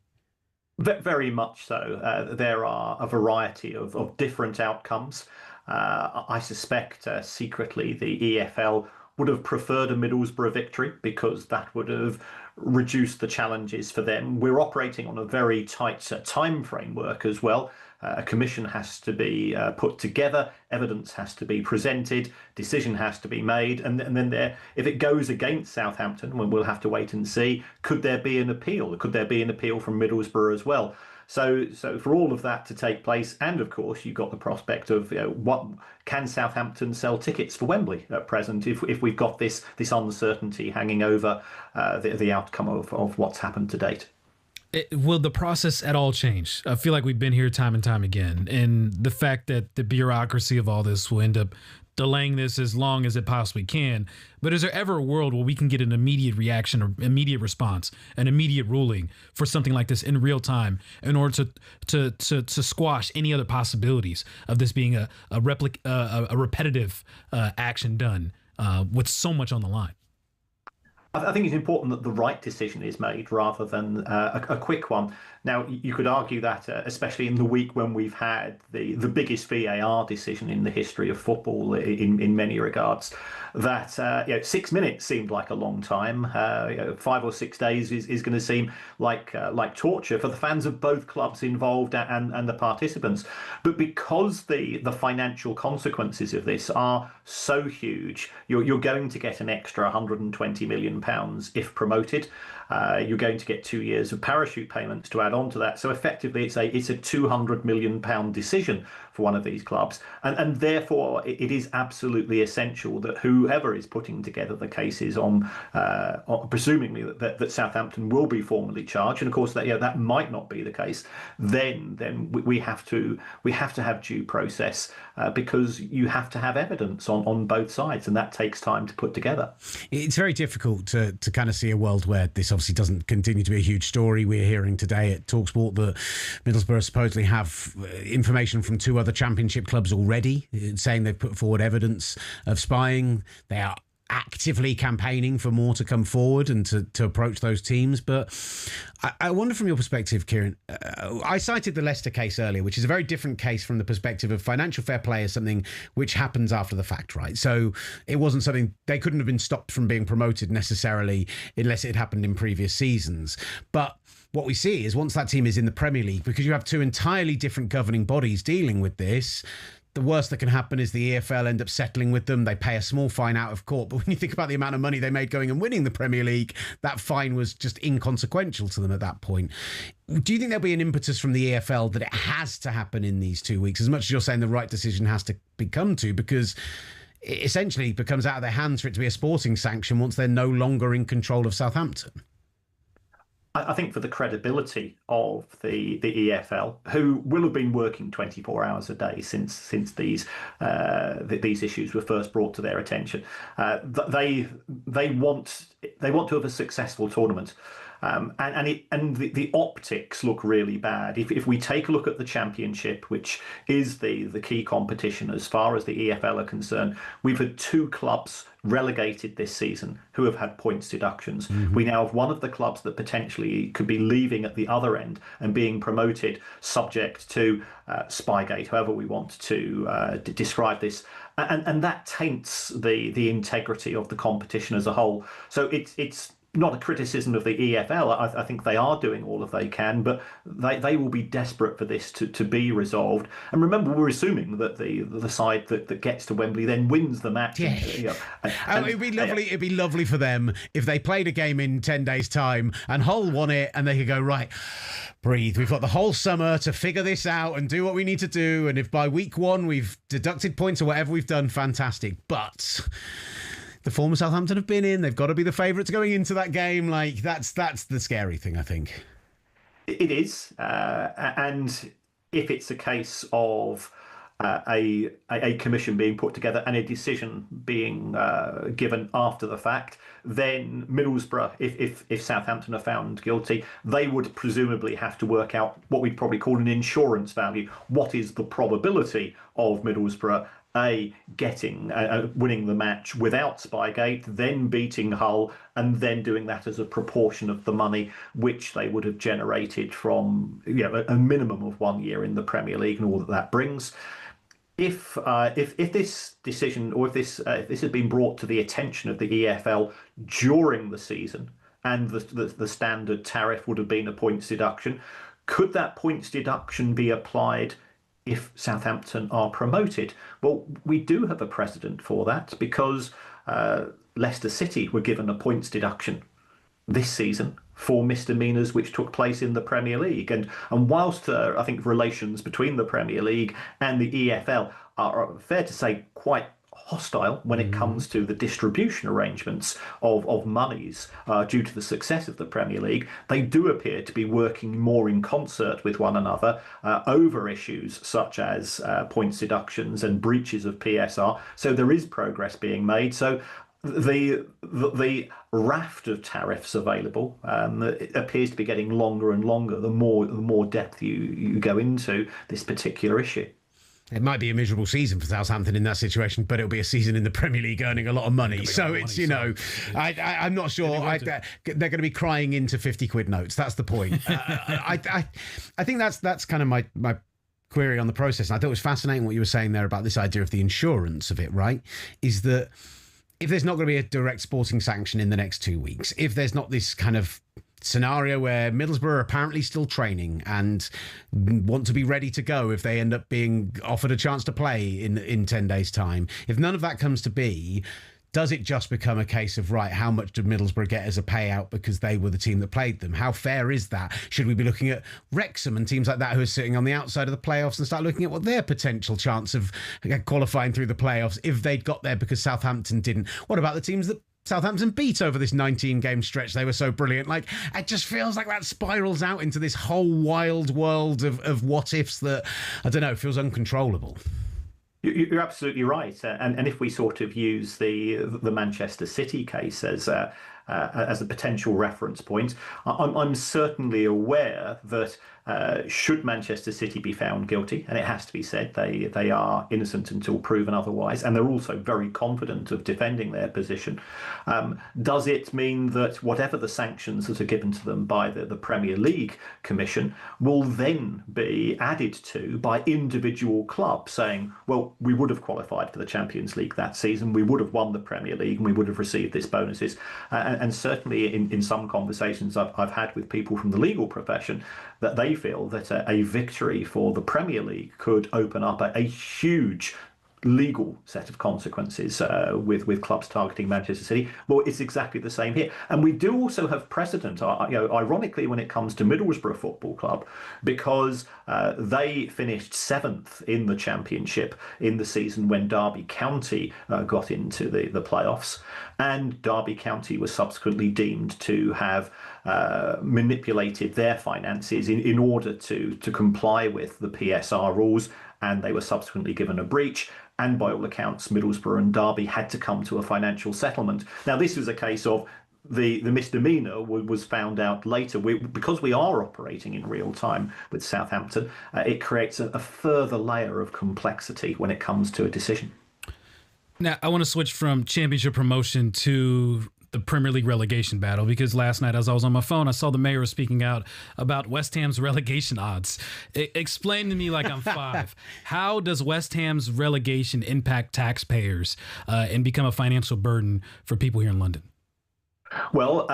Very much so. There are a variety of different outcomes. I suspect secretly the EFL would have preferred a Middlesbrough victory because that would have reduced the challenges for them. We're operating on a very tight time framework as well. A commission has to be put together, evidence has to be presented, decision has to be made, and then if it goes against Southampton, we'll have to wait and see. Could there be an appeal? Could there be an appeal from Middlesbrough as well? So for all of that to take place, and of course you've got the prospect of what can Southampton sell tickets for Wembley at present if we've got this uncertainty hanging over the outcome of what's happened to date. Will the process at all change? I feel like we've been here time and time again, and the fact that the bureaucracy of all this will end up delaying this as long as it possibly can. But is there ever a world where we can get an immediate reaction or immediate response, an immediate ruling for something like this in real time in order to squash any other possibilities of this being a repetitive action done with so much on the line? I think it's important that the right decision is made rather than a quick one. Now, you could argue that, especially in the week when we've had the biggest VAR decision in the history of football in many regards, that 6 minutes seemed like a long time. 5 or 6 days is going to seem like torture for the fans of both clubs involved and the participants. But because the financial consequences of this are so huge, you're going to get an extra £120 million if promoted. You're going to get 2 years of parachute payments to add on to that. So effectively, it's a £200 million decision for one of these clubs, and therefore it is absolutely essential that whoever is putting together the cases on presumably that Southampton will be formally charged, and of course that might not be the case. Then we have to have due process because you have to have evidence on both sides, and that takes time to put together. It's very difficult to kind of see a world where this obviously doesn't continue to be a huge story. We're hearing today at talkSPORT that Middlesbrough supposedly have information from 2 other Championship clubs already, saying they've put forward evidence of spying. They are actively campaigning for more to come forward and to approach those teams. But I wonder from your perspective, Kieran, I cited the Leicester case earlier, which is a very different case from the perspective of financial fair play as something which happens after the fact, right? So it wasn't something, they couldn't have been stopped from being promoted necessarily unless it had happened in previous seasons. But what we see is once that team is in the Premier League, because you have 2 entirely different governing bodies dealing with this, the worst that can happen is the EFL end up settling with them. They pay a small fine out of court. But when you think about the amount of money they made going and winning the Premier League, that fine was just inconsequential to them at that point. Do you think there'll be an impetus from the EFL that it has to happen in these 2 weeks, as much as you're saying the right decision has to become to, because it essentially becomes out of their hands for it to be a sporting sanction once they're no longer in control of Southampton? I think for the credibility of the EFL, who will have been working 24 hours a day since these issues were first brought to their attention, they want to have a successful tournament. And the optics look really bad. If we take a look at the Championship, which is the key competition as far as the EFL are concerned, we've had 2 clubs relegated this season who have had points deductions. Mm-hmm. We now have one of the clubs that potentially could be leaving at the other end and being promoted, subject to Spygate, however we want to describe this. And that taints the integrity of the competition as a whole. So it's not a criticism of the EFL. I think they are doing all that they can, but they will be desperate for this to be resolved. And remember, we're assuming that the side that gets to Wembley then wins the match. Yeah. It'd be lovely. It'd be lovely for them if they played a game in 10 days' time and Hull won it, and they could go, right, breathe. We've got the whole summer to figure this out and do what we need to do. And if by week 1 we've deducted points or whatever we've done, fantastic. But the form of Southampton have been in. They've got to be the favourites going into that game. Like, that's the scary thing, I think. It is. And if it's a case of a commission being put together and a decision being given after the fact, then Middlesbrough, if Southampton are found guilty, they would presumably have to work out what we'd probably call an insurance value. What is the probability of Middlesbrough getting winning the match without Spygate, then beating Hull, and then doing that as a proportion of the money which they would have generated from a minimum of 1 year in the Premier League and all that brings. If this decision, or if this had been brought to the attention of the EFL during the season, and the standard tariff would have been a points deduction, could that points deduction be applied if Southampton are promoted? Well, we do have a precedent for that, because Leicester City were given a points deduction this season for misdemeanours which took place in the Premier League. And whilst I think relations between the Premier League and the EFL are, fair to say, quite hostile when it comes to the distribution arrangements of monies due to the success of the Premier League, they do appear to be working more in concert with one another over issues such as points deductions and breaches of PSR. So there is progress being made. So the raft of tariffs available it appears to be getting longer and longer the more depth you go into this particular issue. It might be a miserable season for Southampton in that situation, but it'll be a season in the Premier League earning a lot of money. So it's, I'm not sure they're going to be crying into 50 quid notes. That's the point. I think that's kind of my query on the process. And I thought it was fascinating what you were saying there about this idea of the insurance of it, right? Is that if there's not going to be a direct sporting sanction in the next 2 weeks, if there's not this kind of scenario where Middlesbrough are apparently still training and want to be ready to go if they end up being offered a chance to play in 10 days' time, if none of that comes to be, does it just become a case of, right, how much did Middlesbrough get as a payout because they were the team that played them? How fair is that? Should we be looking at Wrexham and teams like that who are sitting on the outside of the playoffs and start looking at what their potential chance of qualifying through the playoffs if they'd got there because Southampton didn't? What about the teams that Southampton beat over this 19-game stretch? They were so brilliant. Like, it just feels like that spirals out into this whole wild world of what-ifs that, I don't know, feels uncontrollable. You're absolutely right. And if we sort of use the Manchester City case as a potential reference point, I'm certainly aware that should Manchester City be found guilty, and it has to be said they are innocent until proven otherwise, and they're also very confident of defending their position, does it mean that whatever the sanctions that are given to them by the Premier League Commission will then be added to by individual clubs saying, well, we would have qualified for the Champions League that season, we would have won the Premier League, and we would have received these bonuses, and certainly in some conversations I've had with people from the legal profession, that they feel that a victory for the Premier League could open up a huge legal set of consequences with clubs targeting Manchester City. Well, it's exactly the same here, and we do also have precedent. Ironically, when it comes to Middlesbrough Football Club, because they finished 7th in the Championship in the season when Derby County got into the playoffs, and Derby County was subsequently deemed to have manipulated their finances in order to comply with the PSR rules, and they were subsequently given a breach. And by all accounts, Middlesbrough and Derby had to come to a financial settlement. Now, this was a case of the misdemeanor was found out later. Because we are operating in real time with Southampton, it creates a further layer of complexity when it comes to a decision. Now, I want to switch from championship promotion to the Premier League relegation battle, because last night as I was on my phone, I saw the mayor speaking out about West Ham's relegation odds. Explain to me like I'm 5. How does West Ham's relegation impact taxpayers and become a financial burden for people here in London? Well,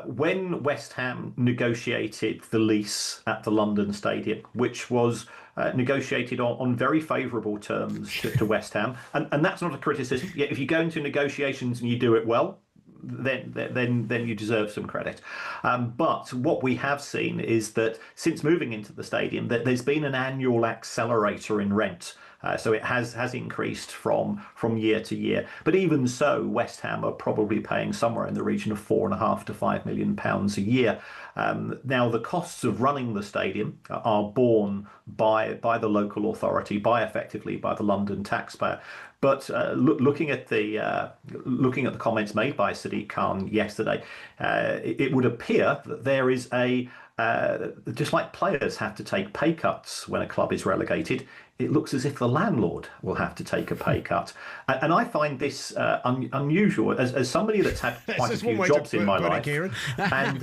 when West Ham negotiated the lease at the London Stadium, which was negotiated on very favourable terms to West Ham, and that's not a criticism. If you go into negotiations and you do it well, then you deserve some credit. But what we have seen is that since moving into the stadium, that there's been an annual accelerator in rent. So it has increased from year to year. But even so, West Ham are probably paying somewhere in the region of £4.5 to £5 million a year. Now, the costs of running the stadium are borne by the local authority, effectively by the London taxpayer. But looking at the comments made by Sadiq Khan yesterday, it would appear that there is just like players have to take pay cuts when a club is relegated, it looks as if the landlord will have to take a pay cut. And I find this unusual as somebody that's had quite a few jobs in my life. And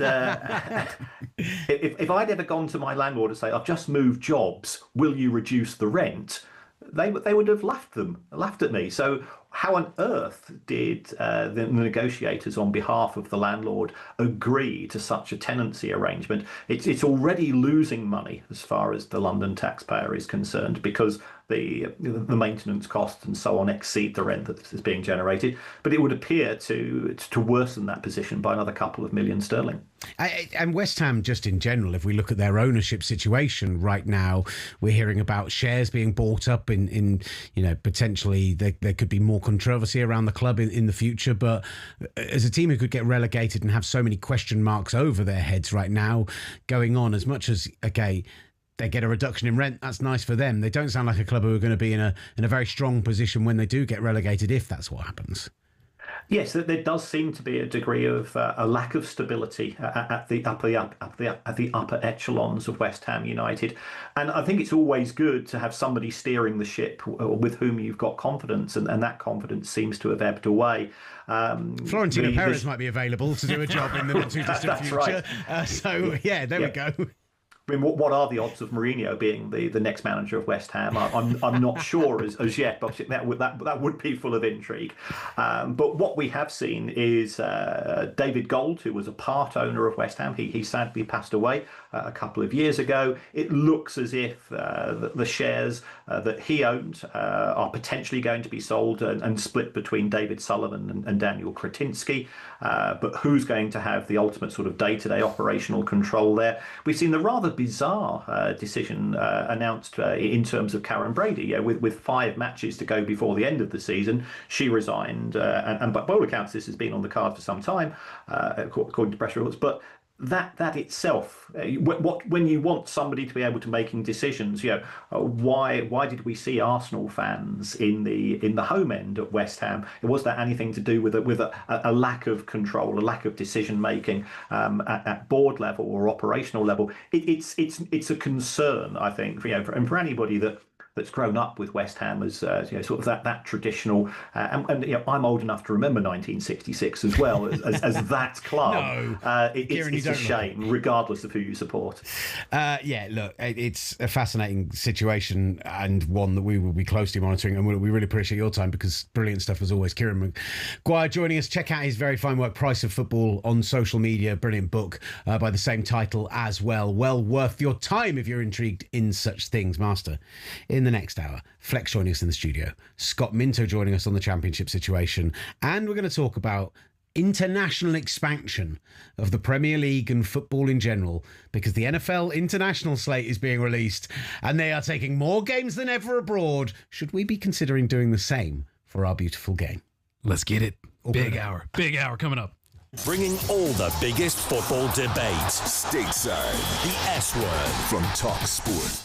if I'd ever gone to my landlord and say, I've just moved jobs, will you reduce the rent? They would have laughed at me. So how on earth did the negotiators on behalf of the landlord agree to such a tenancy arrangement? It's already losing money as far as the London taxpayer is concerned, because the maintenance costs and so on exceed the rent that is being generated. But it would appear to worsen that position by another couple of million sterling. And West Ham, just in general, if we look at their ownership situation right now, we're hearing about shares being bought up in potentially there could be more controversy around the club in the future. But as a team who could get relegated and have so many question marks over their heads right now going on, as much as, okay, they get a reduction in rent, that's nice for them. They don't sound like a club who are going to be in a very strong position when they do get relegated, if that's what happens. Yes, there does seem to be a degree of a lack of stability at the upper echelons of West Ham United, and I think it's always good to have somebody steering the ship with whom you've got confidence, and that confidence seems to have ebbed away. Florentino Perez might be available to do a job in the not too distant future. Right. There we go. I mean, what are the odds of Mourinho being the next manager of West Ham? I'm not sure as yet, but that would be full of intrigue. But what we have seen is David Gold, who was a part owner of West Ham. He sadly passed away a couple of years ago. It looks as if the shares that he owned are potentially going to be sold and split between David Sullivan and Daniel Kretinsky. But who's going to have the ultimate sort of day-to-day operational control there? We've seen the rather bizarre decision announced in terms of Karen Brady. With 5 matches to go before the end of the season, she resigned. And by all accounts, this has been on the card for some time, according to press reports. But that itself, when you want somebody to be able to making decisions, why did we see Arsenal fans in the home end at West Ham? Was that anything to do with a lack of control, a lack of decision making at board level or operational level? It's a concern, I think, and for anybody that that's grown up with West Ham as sort of that traditional. And I'm old enough to remember 1966 as well as that club. No, it's a shame, regardless of who you support. Look, it's a fascinating situation and one that we will be closely monitoring, and we really appreciate your time because brilliant stuff as always. Kieran Maguire joining us. Check out his very fine work, Price of Football, on social media. Brilliant book by the same title as well. Well worth your time if you're intrigued in such things. Master, in the next hour, Flex joining us in the studio, Scott Minto joining us on the championship situation, and we're going to talk about international expansion of the Premier League and football in general, because the NFL international slate is being released and they are taking more games than ever abroad. Should we be considering doing the same for our beautiful game? Let's get it. Big hour coming up. Bringing all the biggest football debates. Stateside, The S Word. from talkSPORT.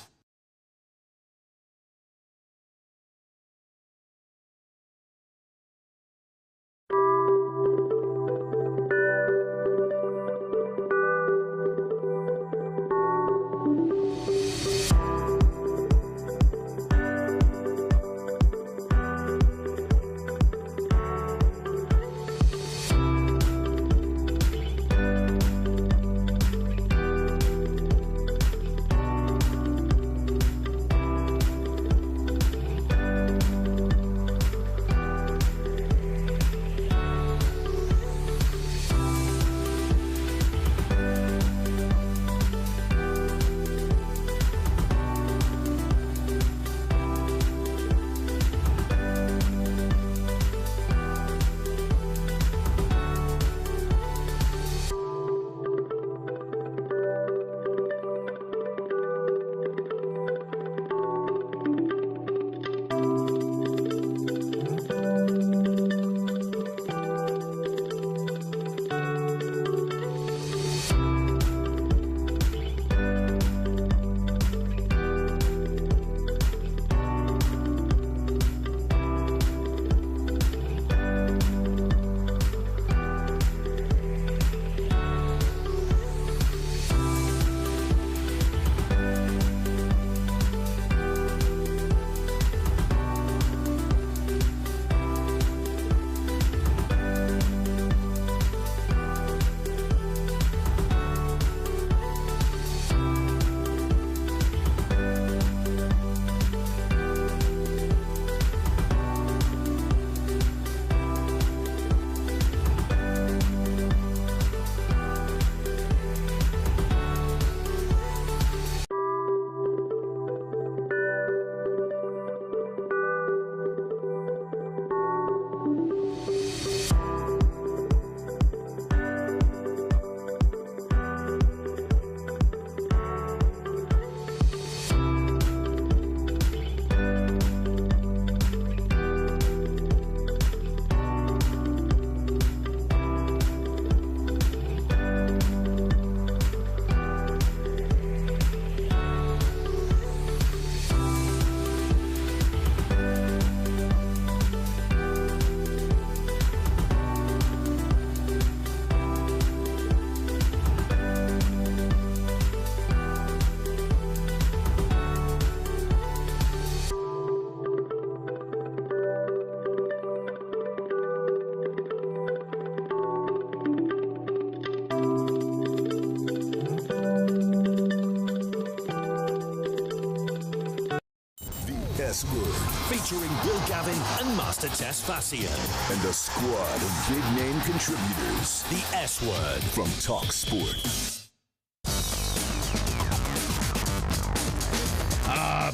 S Word, featuring Will Gavin and Master Tess Fassian. And a squad of big-name contributors. The S Word from talkSPORT.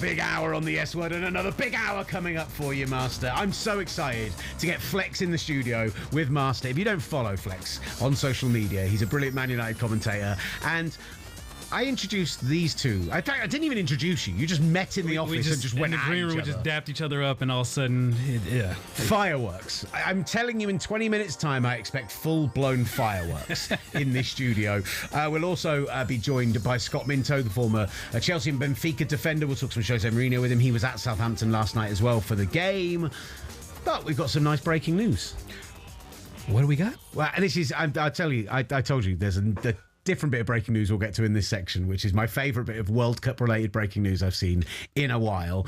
Big hour on the S Word and another big hour coming up for you, Master. I'm so excited to get Flex in the studio with Master. If you don't follow Flex on social media, he's a brilliant Man United commentator, and I introduced these two. In fact, I didn't even introduce you. You just met in the office and just went in the at green each room. We other. just dapped each other up, and all of a sudden, Fireworks. I'm telling you, in 20 minutes' time, I expect full-blown fireworks in this studio. We'll also be joined by Scott Minto, the former Chelsea and Benfica defender. We'll talk some Jose Mourinho with him. He was at Southampton last night as well for the game. But we've got some nice breaking news. What do we got? Well, this is, I told you, there's the different bit of breaking news we'll get to in this section, which is my favourite bit of World Cup related breaking news I've seen in a while.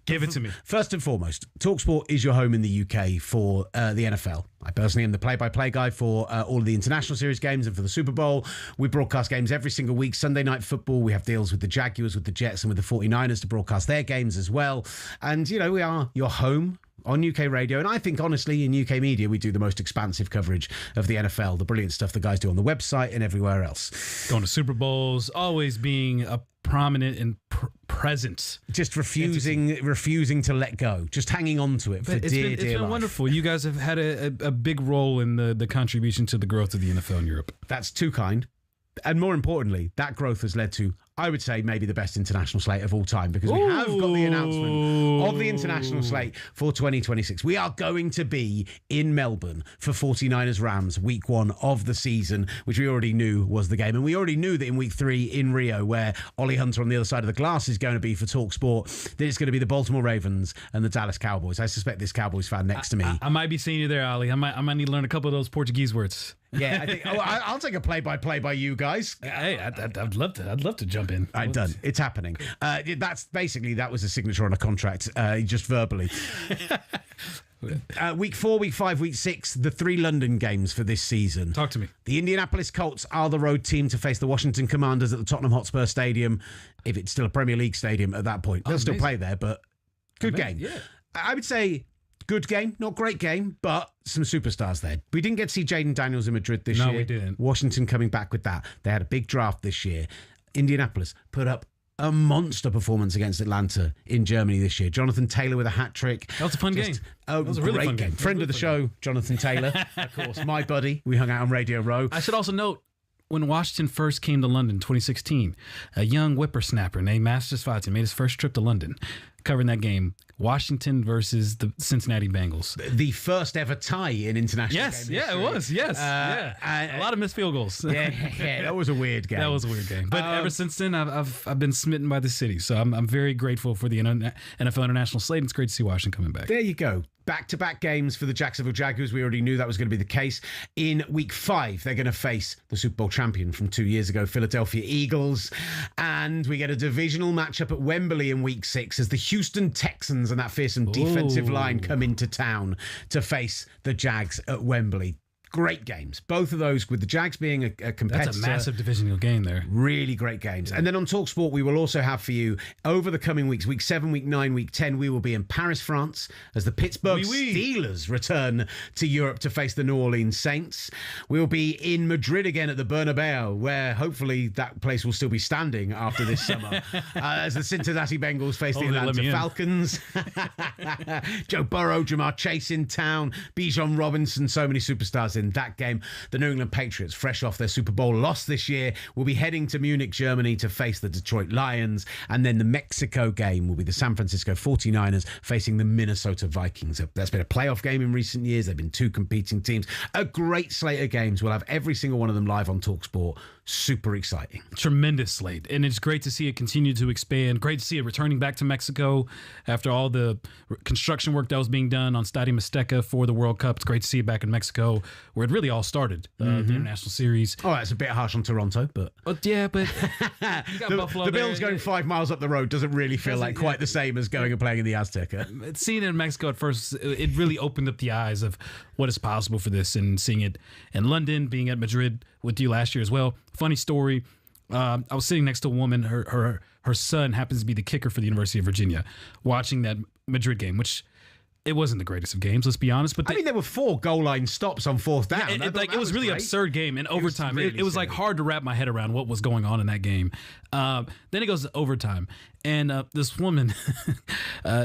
Give it to me. First and foremost, talkSPORT is your home in the UK for the NFL. I personally am the play-by-play guy for all of the international series games and for the Super Bowl. We broadcast games every single week. Sunday Night Football, we have deals with the Jaguars, with the Jets and with the 49ers to broadcast their games as well. And, you know, we are your home on UK radio, and I think, honestly, in UK media, we do the most expansive coverage of the NFL, the brilliant stuff the guys do on the website and everywhere else. Going to Super Bowls, always being a prominent and present. Just refusing to let go, just hanging on to it for dear It's been life. wonderful. You guys have had a big role in the contribution to the growth of the NFL in Europe. That's too kind. And more importantly, that growth has led to, I would say, maybe the best international slate of all time, because we have got the announcement of the international slate for 2026. We are going to be in Melbourne for 49ers Rams week 1 of the season, which we already knew was the game. And we already knew that in week 3 in Rio, where Ollie Hunter on the other side of the glass is going to be for talkSPORT, that it's going to be the Baltimore Ravens and the Dallas Cowboys. I suspect this Cowboys fan next to me. I might be seeing you there, Ali. I might need to learn a couple of those Portuguese words. Yeah, I think I'll take a play-by-play by you guys. Hey, I'd love to jump in. I'm done. It's happening. That was a signature on a contract, just verbally. Week 4, week 5, week 6, the 3 London games for this season. Talk to me. The Indianapolis Colts are the road team to face the Washington Commanders at the Tottenham Hotspur Stadium, if it's still a Premier League stadium at that point. They'll still play there, but good game. Yeah. I would say good game, not great game, but some superstars there. We didn't get to see Jaden Daniels in Madrid this year. No, we didn't. Washington coming back with that. They had a big draft this year. Indianapolis put up a monster performance against Atlanta in Germany this year. Jonathan Taylor with a hat trick. That was a fun game. That was a really fun game. Friend of the show, Jonathan Taylor, of course, my buddy. We hung out on Radio Row. I should also note, when Washington first came to London in 2016, a young whippersnapper named Masters Fati made his first trip to London, covering that game. Washington versus the Cincinnati Bengals. The first ever tie in international game history. It was. Yes. A lot of missed field goals. Yeah, that was a weird game. That was a weird game. But ever since then, I've been smitten by the city. So I'm very grateful for the NFL International slate. It's great to see Washington coming back. There you go. Back-to-back games for the Jacksonville Jaguars. We already knew that was going to be the case. In week 5, they're going to face the Super Bowl champion from 2 years ago, Philadelphia Eagles. And we get a divisional matchup at Wembley in week 6 as the Houston Texans and that fearsome defensive line come into town to face the Jags at Wembley. Great games. Both of those, with the Jags being a competitor. That's a massive divisional game there. Really great games. And then on talkSPORT, we will also have for you, over the coming weeks, week 7, week 9, week 10, we will be in Paris, France, as the Pittsburgh Steelers return to Europe to face the New Orleans Saints. We'll be in Madrid again at the Bernabeu, where hopefully that place will still be standing after this summer, as the Cincinnati Bengals face the Atlanta Falcons. Joe Burrow, Jamar Chase in town, Bijan Robinson, so many superstars in that game. The New England Patriots, fresh off their Super Bowl loss this year, will be heading to Munich, Germany to face the Detroit Lions. And then the Mexico game will be the San Francisco 49ers facing the Minnesota Vikings. That's been a playoff game in recent years. They've been 2 competing teams. A great slate of games. We'll have every single one of them live on talkSPORT. Super exciting. Tremendous slate. And it's great to see it continue to expand. Great to see it returning back to Mexico after all the construction work that was being done on Stadio Azteca for the World Cup. It's great to see it back in Mexico, where it really all started, the international series. Oh, that's a bit harsh on Toronto, but... yeah, but you got Buffalo the there. Bills going 5 miles up the road doesn't really feel like quite the same as going and playing in the Azteca. Seeing it in Mexico at first, it really opened up the eyes of what is possible for this, and seeing it in London, being at Madrid with you last year as well. Funny story. I was sitting next to a woman. Her son happens to be the kicker for the University of Virginia, watching that Madrid game, which it wasn't the greatest of games, let's be honest. But I mean, there were 4 goal line stops on 4th down. It was really absurd game in overtime. It was like hard to wrap my head around what was going on in that game. Then it goes to overtime, and this woman,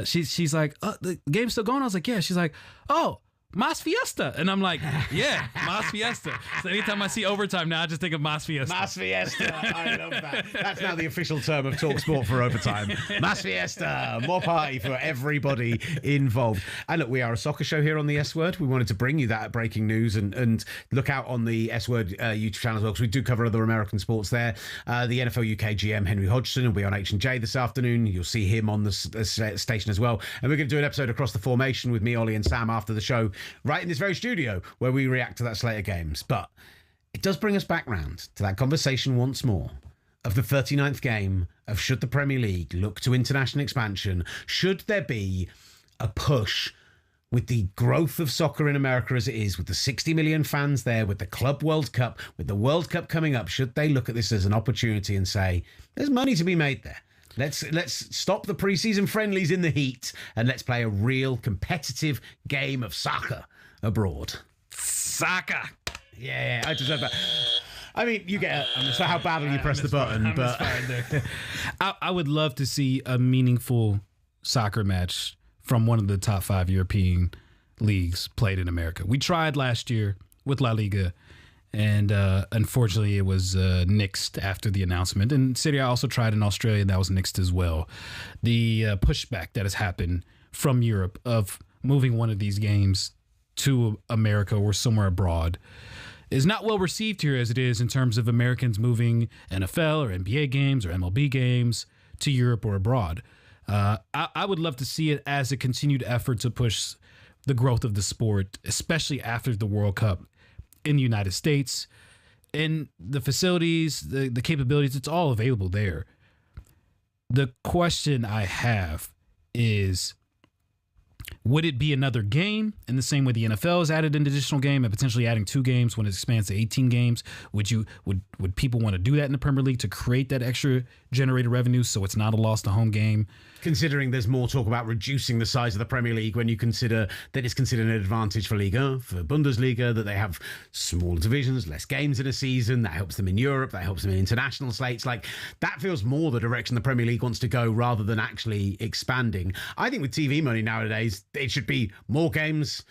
she's like, "The game's still going?" I was like, "Yeah." She's like, "Oh, Mas Fiesta." And I'm like, yeah, Mas Fiesta. So anytime I see overtime now, I just think of Mas Fiesta. Mas Fiesta. I love that. That's now the official term of talkSPORT for overtime. Mas Fiesta. More party for everybody involved. And look, we are a soccer show here on the S Word. We wanted to bring you that breaking news, and look out on the S Word YouTube channel as well, because we do cover other American sports there. The NFL UK GM Henry Hodgson will be on H&J this afternoon. You'll see him on the station as well. And we're going to do an episode across the formation with me, Ollie and Sam after the show, right in this very studio where we react to that slate of games. But it does bring us back round to that conversation once more of the 39th game of should the Premier League look to international expansion? Should there be a push with the growth of soccer in America as it is, with the 60 million fans there, with the Club World Cup, with the World Cup coming up? Should they look at this as an opportunity and say, there's money to be made there? Let's stop the pre-season friendlies in the heat and let's play a real competitive game of soccer abroad. Soccer. Yeah, I deserve that. I mean, you get so how badly you press the button, but I would love to see a meaningful soccer match from one of the top 5 European leagues played in America. We tried last year with La Liga, and unfortunately it was nixed after the announcement. And Serie A also tried in Australia, and that was nixed as well. The pushback that has happened from Europe of moving one of these games to America or somewhere abroad is not well received here as it is in terms of Americans moving NFL or NBA games or MLB games to Europe or abroad. I would love to see it as a continued effort to push the growth of the sport, especially after the World Cup in the United States. And the facilities, the capabilities, it's all available there. The question I have is, would it be another game in the same way the NFL has added an additional game and potentially adding 2 games when it expands to 18 games? Would people want to do that in the Premier League to create that extra generated revenue so it's not a loss to home game? Considering there's more talk about reducing the size of the Premier League when you consider that it's considered an advantage for Liga, for Bundesliga, that they have smaller divisions, less games in a season, that helps them in Europe, that helps them in international slates. Like, that feels more the direction the Premier League wants to go rather than actually expanding. I think with TV money nowadays, it should be more games,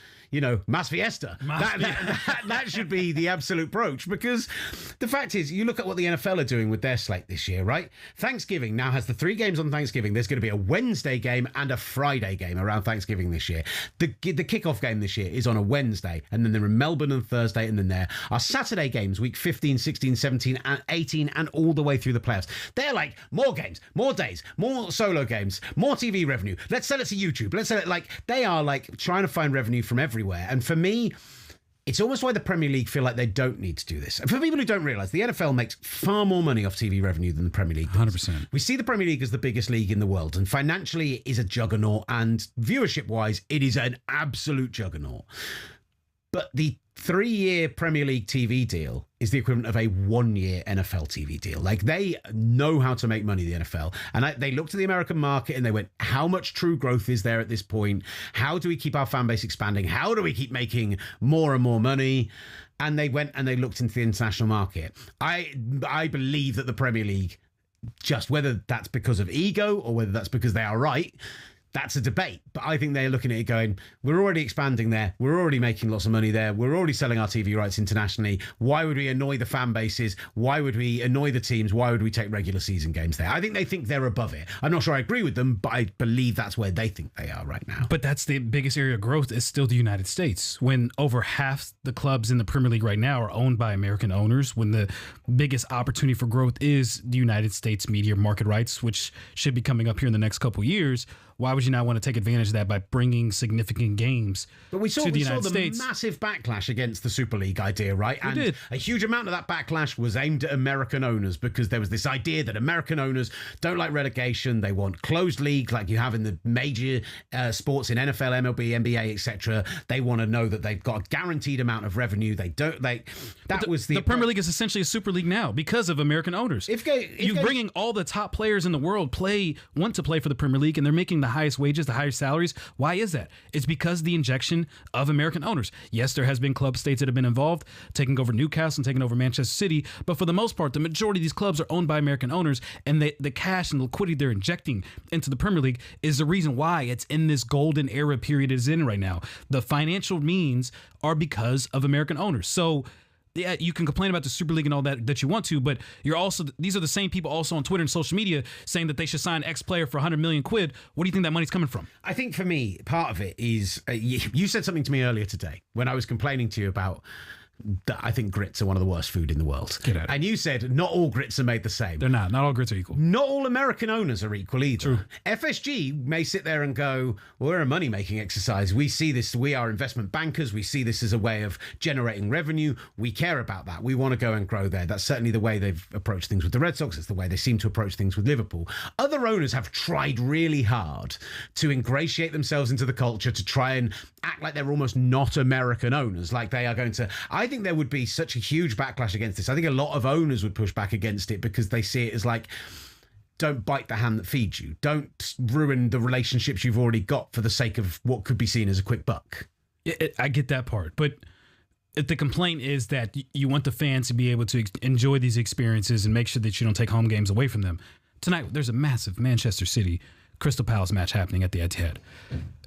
Mas Fiesta. That should be the absolute approach, because the fact is, you look at what the NFL are doing with their slate this year, right? Thanksgiving now has the 3 games on Thanksgiving. There's going to be a Wednesday game and a Friday game around Thanksgiving this year. The kickoff game this year is on a Wednesday, and then they're in Melbourne on Thursday, and then there are Saturday games, week 15, 16, 17, and 18, and all the way through the playoffs. They're like, more games, more days, more solo games, more TV revenue. Let's sell it to YouTube. Let's sell it. Like, they are like trying to find revenue from everywhere. And for me, it's almost why the Premier League feel like they don't need to do this. And for people who don't realise, the NFL makes far more money off TV revenue than the Premier League does. 100%. We see the Premier League as the biggest league in the world, and financially it is a juggernaut, and viewership-wise, it is an absolute juggernaut. But the 3-year Premier League TV deal is the equivalent of a 1-year NFL TV deal. Like, they know how to make money, the NFL. And they looked at the American market and they went, how much true growth is there at this point? How do we keep our fan base expanding? How do we keep making more and more money? And they went and they looked into the international market. I believe that the Premier League, just whether that's because of ego or whether that's because they are right, that's a debate. But I think they're looking at it going, we're already expanding there. We're already making lots of money there. We're already selling our TV rights internationally. Why would we annoy the fan bases? Why would we annoy the teams? Why would we take regular season games there? I think they think they're above it. I'm not sure I agree with them, but I believe that's where they think they are right now. But that's the biggest area of growth is still the United States. When over half the clubs in the Premier League right now are owned by American owners, when the biggest opportunity for growth is the United States media market rights, which should be coming up here in the next couple of years, why would you not want to take advantage of that by bringing significant games to the United States? Massive backlash against the Super League idea, right? And a huge amount of that backlash was aimed at American owners, because there was this idea that American owners don't like relegation. They want closed league like you have in the major sports in NFL, MLB, NBA, etc. They want to know that they've got a guaranteed amount of revenue. They don't. The Premier League is essentially a Super League now because of American owners. You're bringing all the top players in the world want to play for the Premier League, and they're making the highest wages, the highest salaries. Why is that? It's because the injection of American owners. Yes, there has been club states that have been involved, taking over Newcastle and taking over Manchester City, but for the most part, the majority of these clubs are owned by American owners, and the cash and liquidity they're injecting into the Premier League is the reason why it's in this golden era period it's in right now. The financial means are because of American owners. So yeah, you can complain about the Super League and all that you want to, but these are the same people also on Twitter and social media saying that they should sign X player for 100 million quid. Where do you think that money's coming from? I think for me, part of it is, you said something to me earlier today when I was complaining to you about that I think grits are one of the worst food in the world. Get out. And you said not all grits are made the same. They're not. Not all grits are equal. Not all American owners are equal either. True. FSG may sit there and go, well, we're a money-making exercise. We see this, we are investment bankers. We see this as a way of generating revenue. We care about that. We want to go and grow there. That's certainly the way they've approached things with the Red Sox. It's the way they seem to approach things with Liverpool. Other owners have tried really hard to ingratiate themselves into the culture, to try and act like they're almost not American owners, like they are going to. I think there would be such a huge backlash against this. I think a lot of owners would push back against it because they see it as like, don't bite the hand that feeds you. Don't ruin the relationships you've already got for the sake of what could be seen as a quick buck. I get that part, but the complaint is that you want the fans to be able to enjoy these experiences and make sure that you don't take home games away from them. Tonight, there's a massive Manchester City Crystal Palace match happening at the Etihad.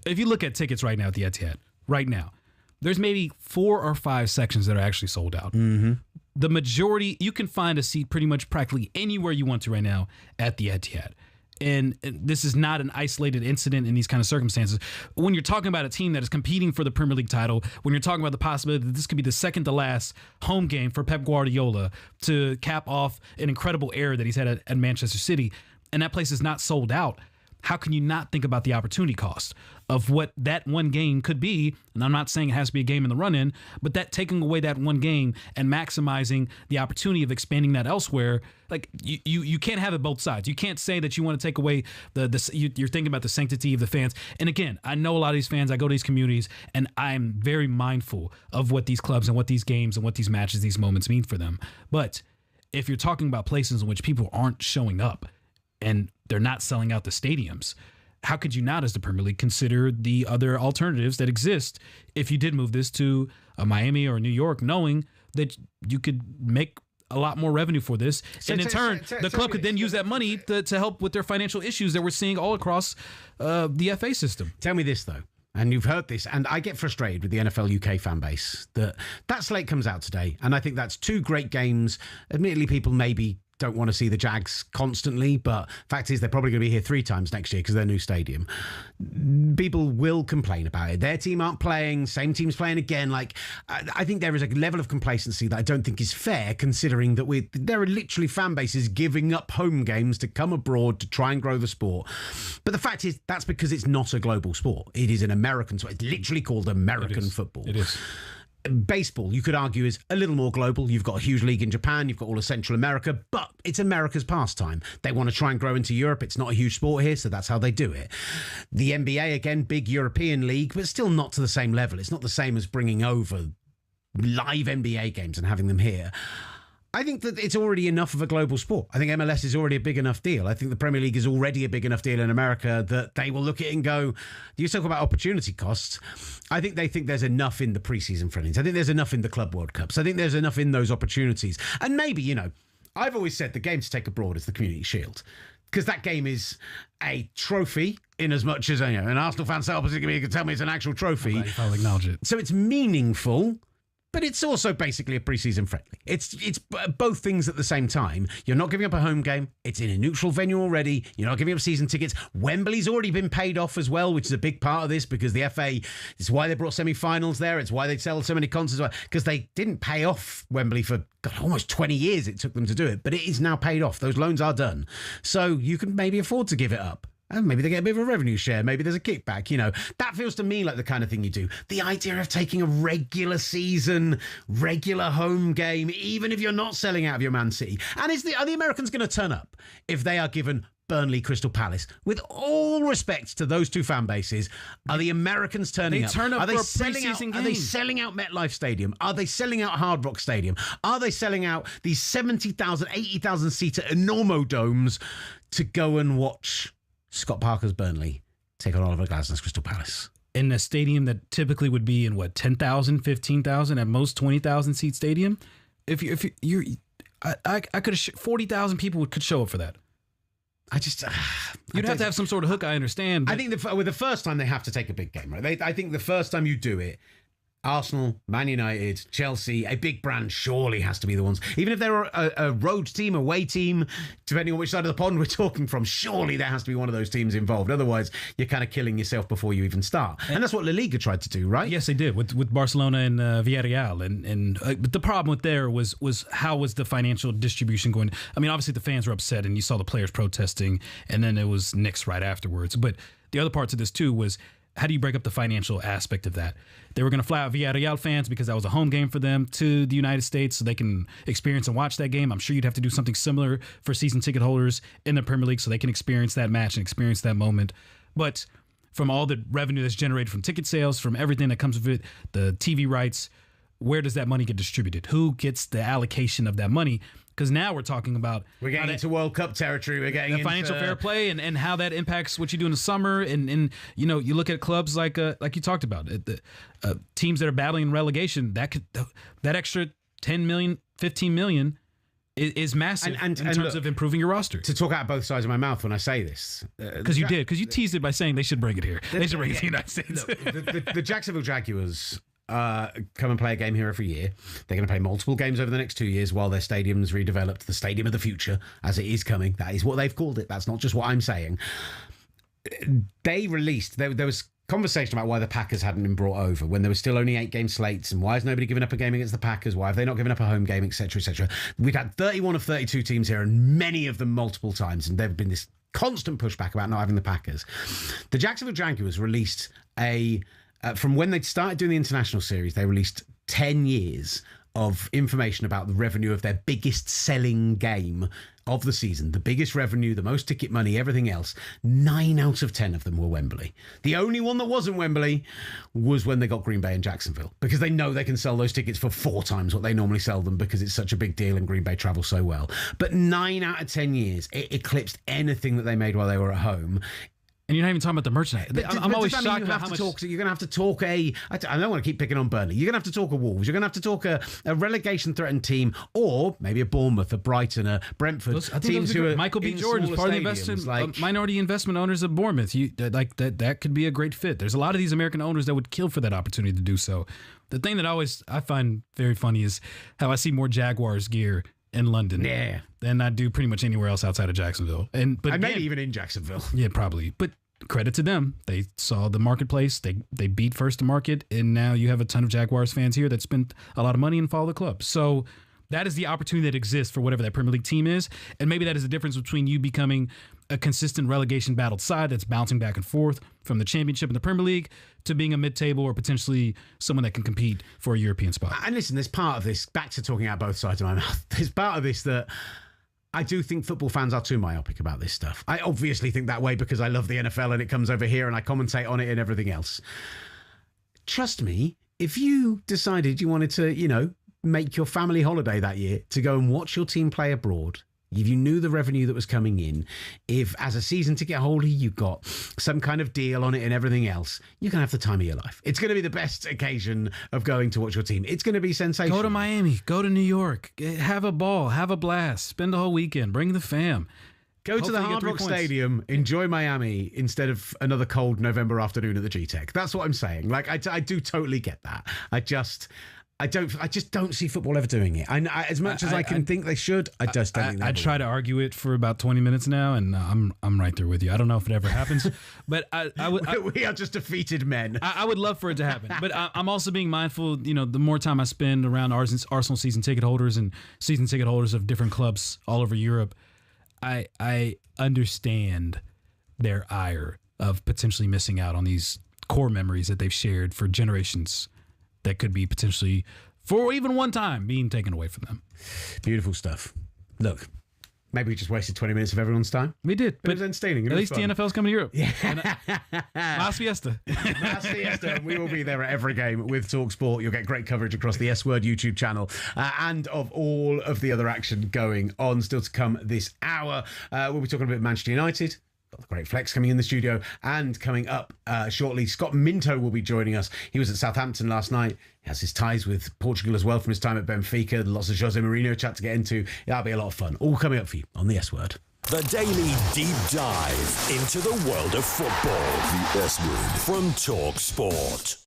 If you look at tickets right now at the Etihad, right now, there's maybe 4 or 5 sections that are actually sold out. Mm-hmm. The majority, you can find a seat pretty much practically anywhere you want to right now at the Etihad. And this is not an isolated incident in these kind of circumstances. When you're talking about a team that is competing for the Premier League title, when you're talking about the possibility that this could be the second to last home game for Pep Guardiola to cap off an incredible era that he's had at Manchester City, and that place is not sold out, how can you not think about the opportunity cost of what that one game could be? And I'm not saying it has to be a game in the run-in, but that taking away that one game and maximizing the opportunity of expanding that elsewhere, like you can't have it both sides. You can't say that you want to take away you're thinking about the sanctity of the fans. And again, I know a lot of these fans, I go to these communities, and I'm very mindful of what these clubs and what these games and what these matches, these moments mean for them. But if you're talking about places in which people aren't showing up and they're not selling out the stadiums, how could you not, as the Premier League, consider the other alternatives that exist if you did move this to Miami or New York, knowing that you could make a lot more revenue for this, and in turn, the club could then use that money to help with their financial issues that we're seeing all across the FA system. Tell me this, though, and you've heard this, and I get frustrated with the NFL UK fan base, that slate comes out today, and I think that's 2 great games. Admittedly, people maybe don't want to see the Jags constantly, but fact is they're probably going to be here 3 times next year because of their new stadium. People will complain about it. Their team aren't playing, same team's playing again. Like, I think there is a level of complacency that I don't think is fair, considering that there are literally fan bases giving up home games to come abroad to try and grow the sport. But the fact is that's because it's not a global sport. It is an American sport. It's literally called American football. It is. Baseball, you could argue, is a little more global. You've got a huge league in Japan, you've got all of Central America, but it's America's pastime. They want to try and grow into Europe. It's not a huge sport here, so that's how they do it. The NBA, again, big European league, but still not to the same level. It's not the same as bringing over live NBA games and having them here. I think that it's already enough of a global sport. I think MLS is already a big enough deal. I think the Premier League is already a big enough deal in America that they will look at it and go, you talk about opportunity costs. I think they think there's enough in the preseason friendlies. I think there's enough in the Club World Cups. I think there's enough in those opportunities. And maybe, I've always said the game to take abroad is the Community Shield, because that game is a trophy in as much as, an Arsenal fan sat opposite me can tell me it's an actual trophy. I'll acknowledge it. So it's meaningful, but it's also basically a preseason friendly. It's both things at the same time. You're not giving up a home game. It's in a neutral venue already. You're not giving up season tickets. Wembley's already been paid off as well, which is a big part of this, because the FA, it's why they brought semi-finals there. It's why they sell so many concerts, because they didn't pay off Wembley for almost 20 years it took them to do it, but it is now paid off. Those loans are done. So you can maybe afford to give it up. And maybe they get a bit of a revenue share. Maybe there's a kickback. That feels to me like the kind of thing you do. The idea of taking a regular season, regular home game, even if you're not selling out of your Man City. And are the Americans going to turn up if they are given Burnley, Crystal Palace? With all respect to those 2 fan bases, are the Americans turning up? They turn up are they for a selling out? preseason game. Are they selling out MetLife Stadium? Are they selling out Hard Rock Stadium? Are they selling out these 70,000, 80,000 seater enormodomes to go and watch Scott Parker's Burnley take on Oliver Glasner's Crystal Palace? In a stadium that typically would be in 10,000, 15,000, at most 20,000 seat stadium. I could have 40,000 people could show up for that. You'd have to have some sort of hook. I understand. I think with the first time they have to take a big game, right? I think the first time you do it, Arsenal, Man United, Chelsea, a big brand surely has to be the ones. Even if they're a road team, away team, depending on which side of the pond we're talking from, surely there has to be one of those teams involved. Otherwise, you're kind of killing yourself before you even start. And that's what La Liga tried to do, right? Yes, they did with Barcelona and Villarreal. But the problem with there was how was the financial distribution going? I mean, obviously the fans were upset, and you saw the players protesting, and then it was nixed right afterwards. But the other part to this too was, how do you break up the financial aspect of that? They were going to fly out Villarreal fans because that was a home game for them to the United States so they can experience and watch that game. I'm sure you'd have to do something similar for season ticket holders in the Premier League so they can experience that match and experience that moment. But from all the revenue that's generated from ticket sales, from everything that comes with it, the TV rights, where does that money get distributed? Who gets the allocation of that money? Because now we're talking about... We're getting into World Cup territory. We're getting into financial fair play and how that impacts what you do in the summer. And you know, you look at clubs like you talked about, teams that are battling relegation, that extra 10 million, 15 million is massive in terms of improving your roster. To talk out both sides of my mouth when I say this. Because you teased it by saying they should bring it here. They should bring it to the United States. The Jacksonville Jaguars... come and play a game here every year. They're going to play multiple games over the next 2 years while their stadium's redeveloped, the stadium of the future, as it is coming. That is what they've called it. That's not just what I'm saying. They released, there was conversation about why the Packers hadn't been brought over when there were still only 8-game slates, and why has nobody given up a game against the Packers? Why have they not given up a home game, etc., etc. We've had 31 of 32 teams here, and many of them multiple times, and there've been this constant pushback about not having the Packers. The Jacksonville Jaguars released from when they started doing the international series, they released 10 years of information about the revenue of their biggest selling game of the season. The biggest revenue, the most ticket money, everything else. 9 out of 10 of them were Wembley. The only one that wasn't Wembley was when they got Green Bay and Jacksonville, because they know they can sell those tickets for 4 times what they normally sell them because it's such a big deal and Green Bay travels so well. But 9 out of 10 years, it eclipsed anything that they made while they were at home. And you're not even talking about the merchandise. I'm always shocked about how much... You're going to have to talk I don't want to keep picking on Burnley. You're going to have to talk a Wolves. You're going to have to talk a relegation-threatened team, or maybe a Bournemouth, a Brighton, a Brentford. Teams who are Michael B. Jordan, part of the minority investment owners of Bournemouth. That could be a great fit. There's a lot of these American owners that would kill for that opportunity to do so. The thing that I find very funny is how I see more Jaguars gear in London than I do pretty much anywhere else outside of Jacksonville. But maybe even in Jacksonville. Yeah, probably. But credit to them. They saw the marketplace. They beat first to market, and now you have a ton of Jaguars fans here that spent a lot of money and follow the club. So that is the opportunity that exists for whatever that Premier League team is. And maybe that is the difference between you becoming a consistent relegation battled side that's bouncing back and forth from the championship in the Premier League to being a mid-table or potentially someone that can compete for a European spot. And listen, there's part of this, back to talking out both sides of my mouth, there's part of this that I do think football fans are too myopic about this stuff. I obviously think that way because I love the NFL and it comes over here and I commentate on it and everything else. Trust me, if you decided you wanted to, make your family holiday that year to go and watch your team play abroad, if you knew the revenue that was coming in, if as a season ticket holder you got some kind of deal on it and everything else, you're going to have the time of your life. It's going to be the best occasion of going to watch your team. It's going to be sensational. Go to Miami. Go to New York. Have a ball. Have a blast. Spend the whole weekend. Bring the fam. Go to the Hard Rock Stadium, enjoy Miami instead of another cold November afternoon at the G-Tech. That's what I'm saying. I do totally get that. I just don't see football ever doing it. As much as I think they should, I just don't think they I try to argue it for about 20 minutes now, and I'm right there with you. I don't know if it ever happens, but we are just defeated men. I would love for it to happen, but I'm also being mindful. The more time I spend around Arsenal season ticket holders and season ticket holders of different clubs all over Europe, I understand their ire of potentially missing out on these core memories that they've shared for generations that could be potentially, for even one time, being taken away from them. Beautiful stuff. Look, maybe we just wasted 20 minutes of everyone's time. We did. But it was entertaining. At least the NFL's coming to Europe. Yeah. Last Fiesta. Last Fiesta. We will be there at every game with talkSPORT. You'll get great coverage across the S-Word YouTube channel and of all of the other action going on. Still to come this hour. We'll be talking a bit of Manchester United. Got the great Flex coming in the studio, and coming up shortly, Scott Minto will be joining us. He was at Southampton last night. He has his ties with Portugal as well from his time at Benfica. Lots of Jose Mourinho chat to get into. That'll be a lot of fun. All coming up for you on the S-Word. The daily deep dive into the world of football. The S-Word from talkSPORT.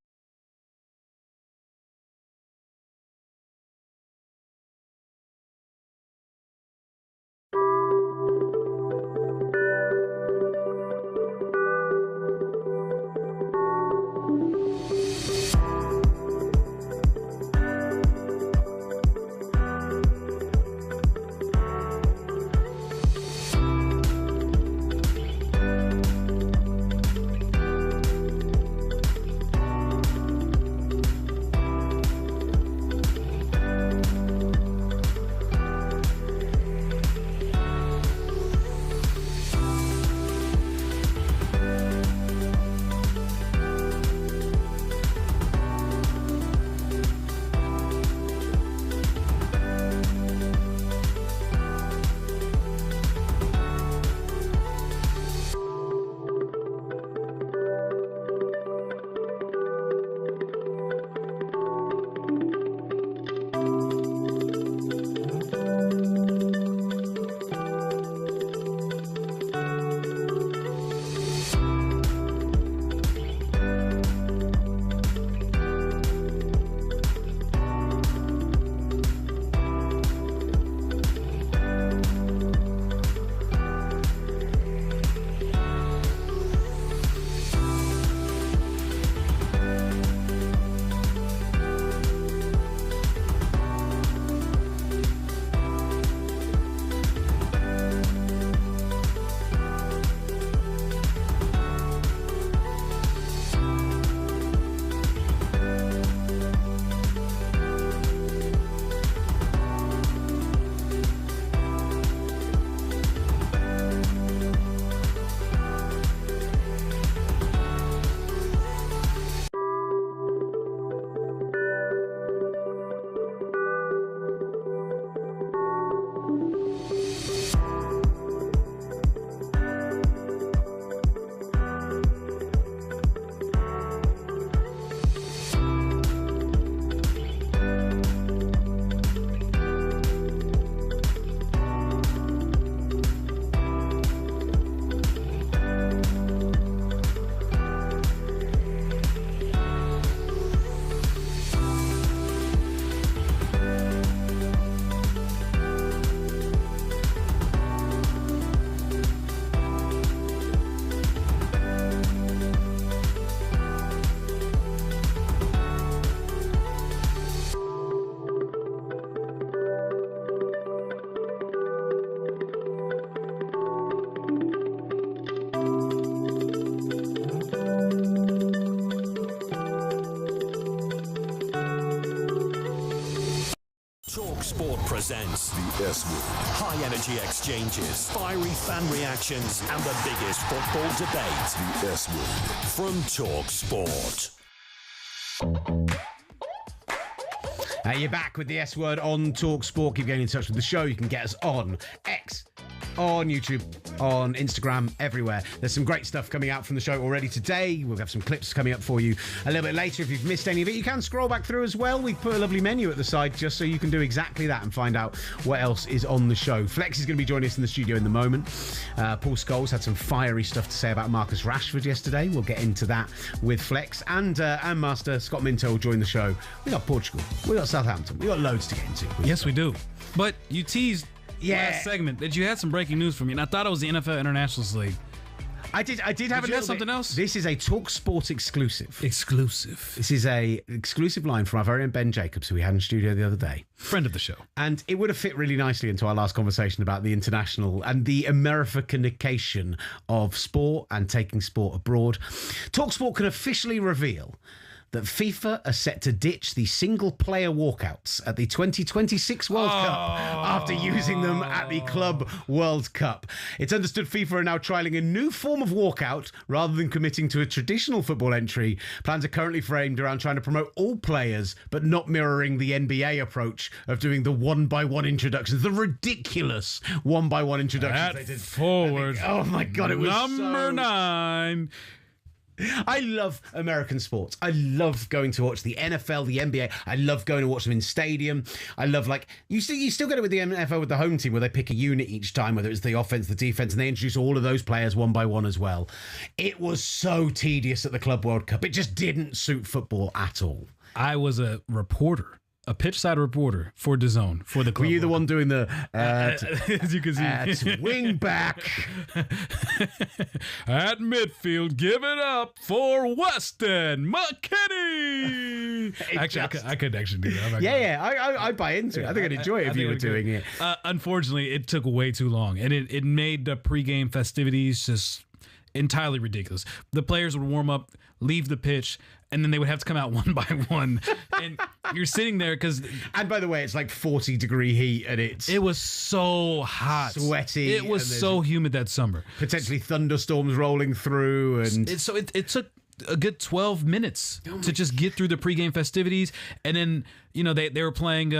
talkSPORT presents The S Word. high energy exchanges, fiery fan reactions, and the biggest football debate. The S Word. From talkSPORT. You're back with the S Word on talkSPORT. Keep getting in touch with the show. You can get us on X, on YouTube, on Instagram, everywhere. There's some great stuff coming out from the show already today. We'll have some clips coming up for you a little bit later. If you've missed any of it, you can scroll back through as well. We've put a lovely menu at the side just so you can do exactly that and find out what else is on the show. Flex is going to be joining us in the studio in the moment. Paul Scholes had some fiery stuff to say about Marcus Rashford yesterday. We'll get into that with Flex. And Master Scott Minto will join the show. We got Portugal. We got Southampton. We got loads to get into. Yes, we do. But you teased last segment that you had some breaking news for me, and I thought it was the NFL Internationals League. I did have something else? This is a talkSPORT exclusive. Exclusive. This is a exclusive line from our very own Ben Jacobs, who we had in studio the other day. Friend of the show. And it would have fit really nicely into our last conversation about the international and the Americanication of sport and taking sport abroad. talkSPORT can officially reveal that FIFA are set to ditch the single-player walkouts at the 2026 World Cup after using them at the Club World Cup. It's understood FIFA are now trialling a new form of walkout rather than committing to a traditional football entry. Plans are currently framed around trying to promote all players, but not mirroring the NBA approach of doing the one-by-one introductions, the ridiculous one-by-one introductions they did. Forward. Oh, my God, it was Number 9. I love American sports. I love going to watch the NFL, the NBA. I love going to watch them in stadium. I love, like, you still get it with the NFL with the home team where they pick a unit each time, whether it's the offense, the defense, and they introduce all of those players one by one as well. It was so tedious at the Club World Cup. It just didn't suit football at all. I was a reporter. A pitch side reporter for DAZN, for the club. Were you the one doing the as you can see, wing back at midfield? Give it up for Weston McKennie. Actually, I couldn't actually do that. I buy into it. I think I'd enjoy it if you were doing it. Unfortunately, it took way too long, and it made the pregame festivities just entirely ridiculous. The players would warm up, leave the pitch, and then they would have to come out one by one. And you're sitting there because... And by the way, it's like 40-degree heat, and it was so hot. Sweaty. It was so humid that summer. Potentially thunderstorms rolling through. And it took a good 12 minutes to just get through the pregame festivities. And then, they were playing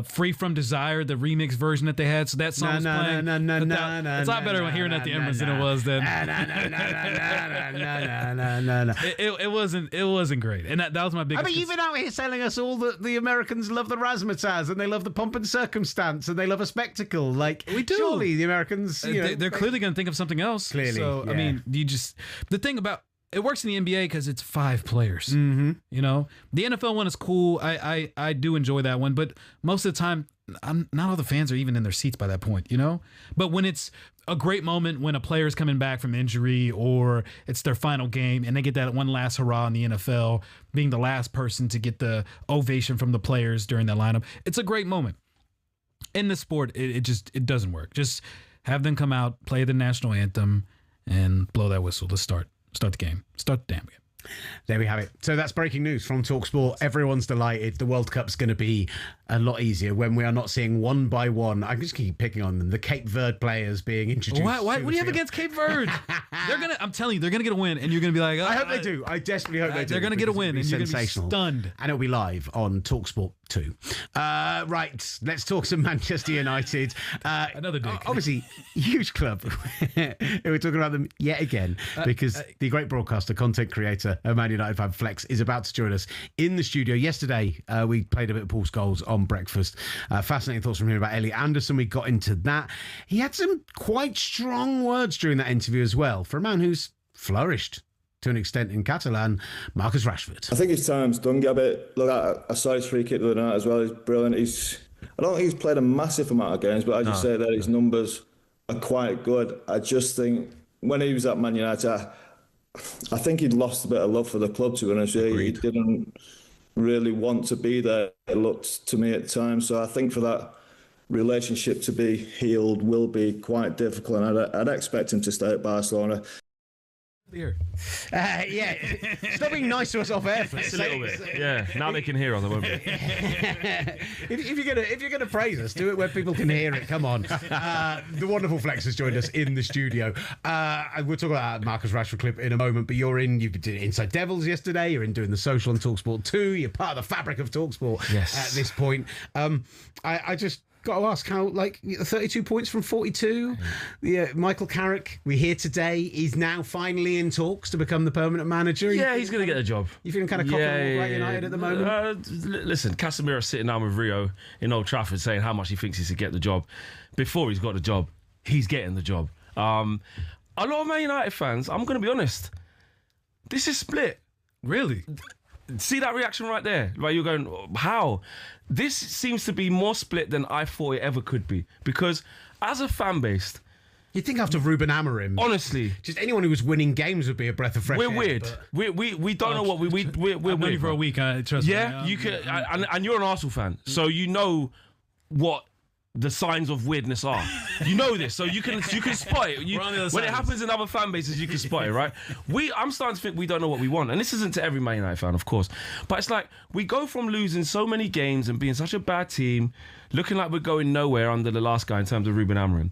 Free From Desire, the remix version that they had. So that song was playing. It's a lot better when hearing it at the Emirates than it was then. It wasn't great. And that was my biggest... I mean, you've been out here telling us all that the Americans love the razzmatazz and they love the pomp and circumstance and they love a spectacle. Like, we do. Surely the Americans... They're clearly going to think of something else. Clearly. So, yeah. I mean, the thing about... It works in the NBA because it's 5 players. Mm-hmm. The NFL one is cool. I do enjoy that one, but most of the time, not all the fans are even in their seats by that point. But when it's a great moment, when a player is coming back from injury or it's their final game and they get that one last hurrah in the NFL, being the last person to get the ovation from the players during that lineup, it's a great moment. In the sport, it doesn't work. Just have them come out, play the national anthem, and blow that whistle. Let's start the game. Start the damn game. There we have it. So that's breaking news from talkSPORT. Everyone's delighted. The World Cup's going to be a lot easier when we are not seeing one by one. I just keep picking on them. The Cape Verde players being introduced. What do you have against Cape Verde? I'm telling you, they're gonna get a win, and you're gonna be like, I hope they do. I desperately hope they do. They're gonna get a win, and you're gonna be stunned. And it'll be live on talkSPORT 2. Right, let's talk some Manchester United. Another dick. Obviously, huge club. We're talking about them yet again because the great broadcaster, content creator, Man United fan Flex is about to join us in the studio. Yesterday, we played a bit of Paul Scholes on breakfast. Fascinating thoughts from him about Elliot Anderson. We got into that. He had some quite strong words during that interview as well for a man who's flourished to an extent in Catalan, Marcus Rashford. I think his time's done, Gabby. Look, I saw his free kick the other night as well. He's brilliant. I don't think he's played a massive amount of games, but as you say there, his numbers are quite good. I just think when he was at Man United, I think he'd lost a bit of love for the club, to be honest. He didn't really want to be there, it looked to me at times. So I think for that relationship to be healed will be quite difficult, and I'd expect him to stay at Barcelona. Here. Yeah. Stop being nice to us off air, please. Just a little bit. Yeah. Now they can hear us, won't they? if you're gonna praise us, do it where people can hear it. Come on. The wonderful Flex has joined us in the studio. We'll talk about that Marcus Rashford clip in a moment, but you've been doing Inside Devils yesterday. You're doing the social on talkSPORT 2. You're part of the fabric of talkSPORT at this point. I just got to ask how, 32 points from 42. Yeah, Michael Carrick, we're here today. He's now finally in talks to become the permanent manager. Yeah, he's going to get a job. You feeling kind of cocky about United at the moment? Listen, Casemiro's sitting down with Rio in Old Trafford saying how much he thinks he should get the job. Before he's got the job, he's getting the job. A lot of Man United fans, I'm going to be honest, this is split. Really? See that reaction right there? Like, you're going, how? This seems to be more split than I thought it ever could be. Because as a fan base, you'd think after Ruben Amorim, honestly, just anyone who was winning games would be a breath of fresh air. We're weird. We don't know what we're weird for a week. Trust me. Yeah, you can, and you're an Arsenal fan, so you know what the signs of weirdness are. You know this, so you can spot it. When it happens in other fan bases, you can spot it, right? I'm starting to think we don't know what we want, and this isn't to every Man United fan, of course, but it's like we go from losing so many games and being such a bad team, looking like we're going nowhere under the last guy in terms of Ruben Amorim,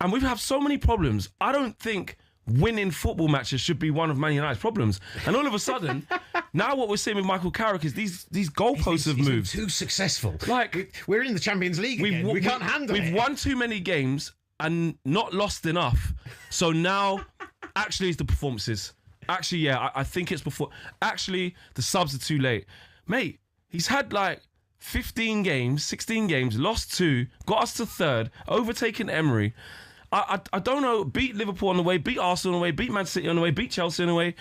and we've had so many problems. I don't think winning football matches should be one of Man United's problems. And all of a sudden, now what we're seeing with Michael Carrick is these goalposts have moved. Too successful. Like, we're in the Champions League again. We can't handle it. We've won too many games and not lost enough. So now, actually, it's the performances. Actually, yeah, I think it's before. Actually, the subs are too late. Mate, he's had 15 games, 16 games, lost 2, got us to 3rd, overtaken Emery. I don't know, beat Liverpool on the way, beat Arsenal on the way, beat Man City on the way, beat Chelsea on the way,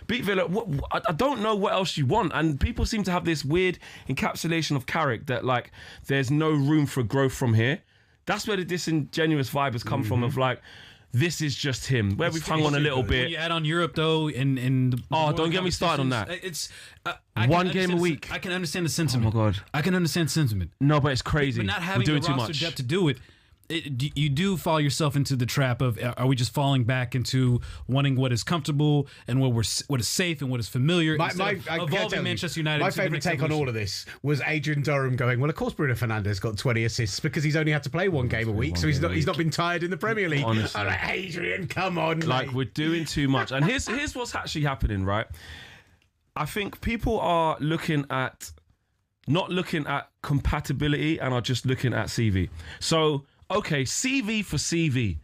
beat Villa. I don't know what else you want. And people seem to have this weird encapsulation of Carrick that, there's no room for growth from here. That's where the disingenuous vibe has come from of, this is just him, where we've hung on a little bit. When you add on Europe, though, and don't get me started on that. It's one game a week. I can understand the sentiment. Oh, my God. I can understand sentiment. No, but it's crazy. But not having the roster depth to do it, you do fall yourself into the trap of, are we just falling back into wanting what is comfortable and what is safe and what is familiar? Evolving Manchester United. My favourite take on all of this was Adrian Durham going, well, of course Bruno Fernandes got 20 assists because he's only had to play one game a week, so he's not been tired in the Premier League. Honestly. I'm like, Adrian, come on, mate. We're doing too much. And here's what's actually happening, right? I think people are not looking at compatibility and are just looking at CV. So, okay, CV for CV.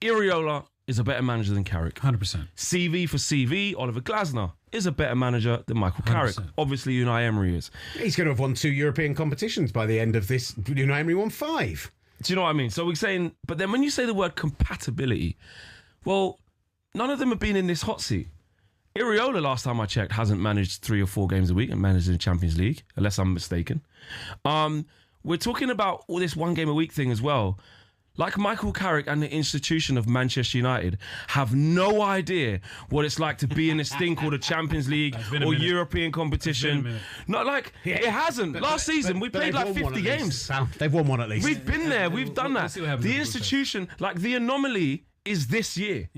Iriola is a better manager than Carrick. 100%. CV for CV, Oliver Glasner is a better manager than Michael Carrick. 100%. Obviously, Unai Emery is. He's going to have won 2 European competitions by the end of this. Unai Emery won 5. Do you know what I mean? So we're saying, but then when you say the word compatibility, well, none of them have been in this hot seat. Iriola, last time I checked, hasn't managed 3 or 4 games a week and managed in the Champions League, unless I'm mistaken. We're talking about all this 1 game a week thing as well. Like Michael Carrick and the institution of Manchester United have no idea what it's like to be in this thing called a Champions League or European competition. It hasn't. Last season, we played 50 games. They've won one at least. We've been there. We've done that. The institution, the anomaly is this year.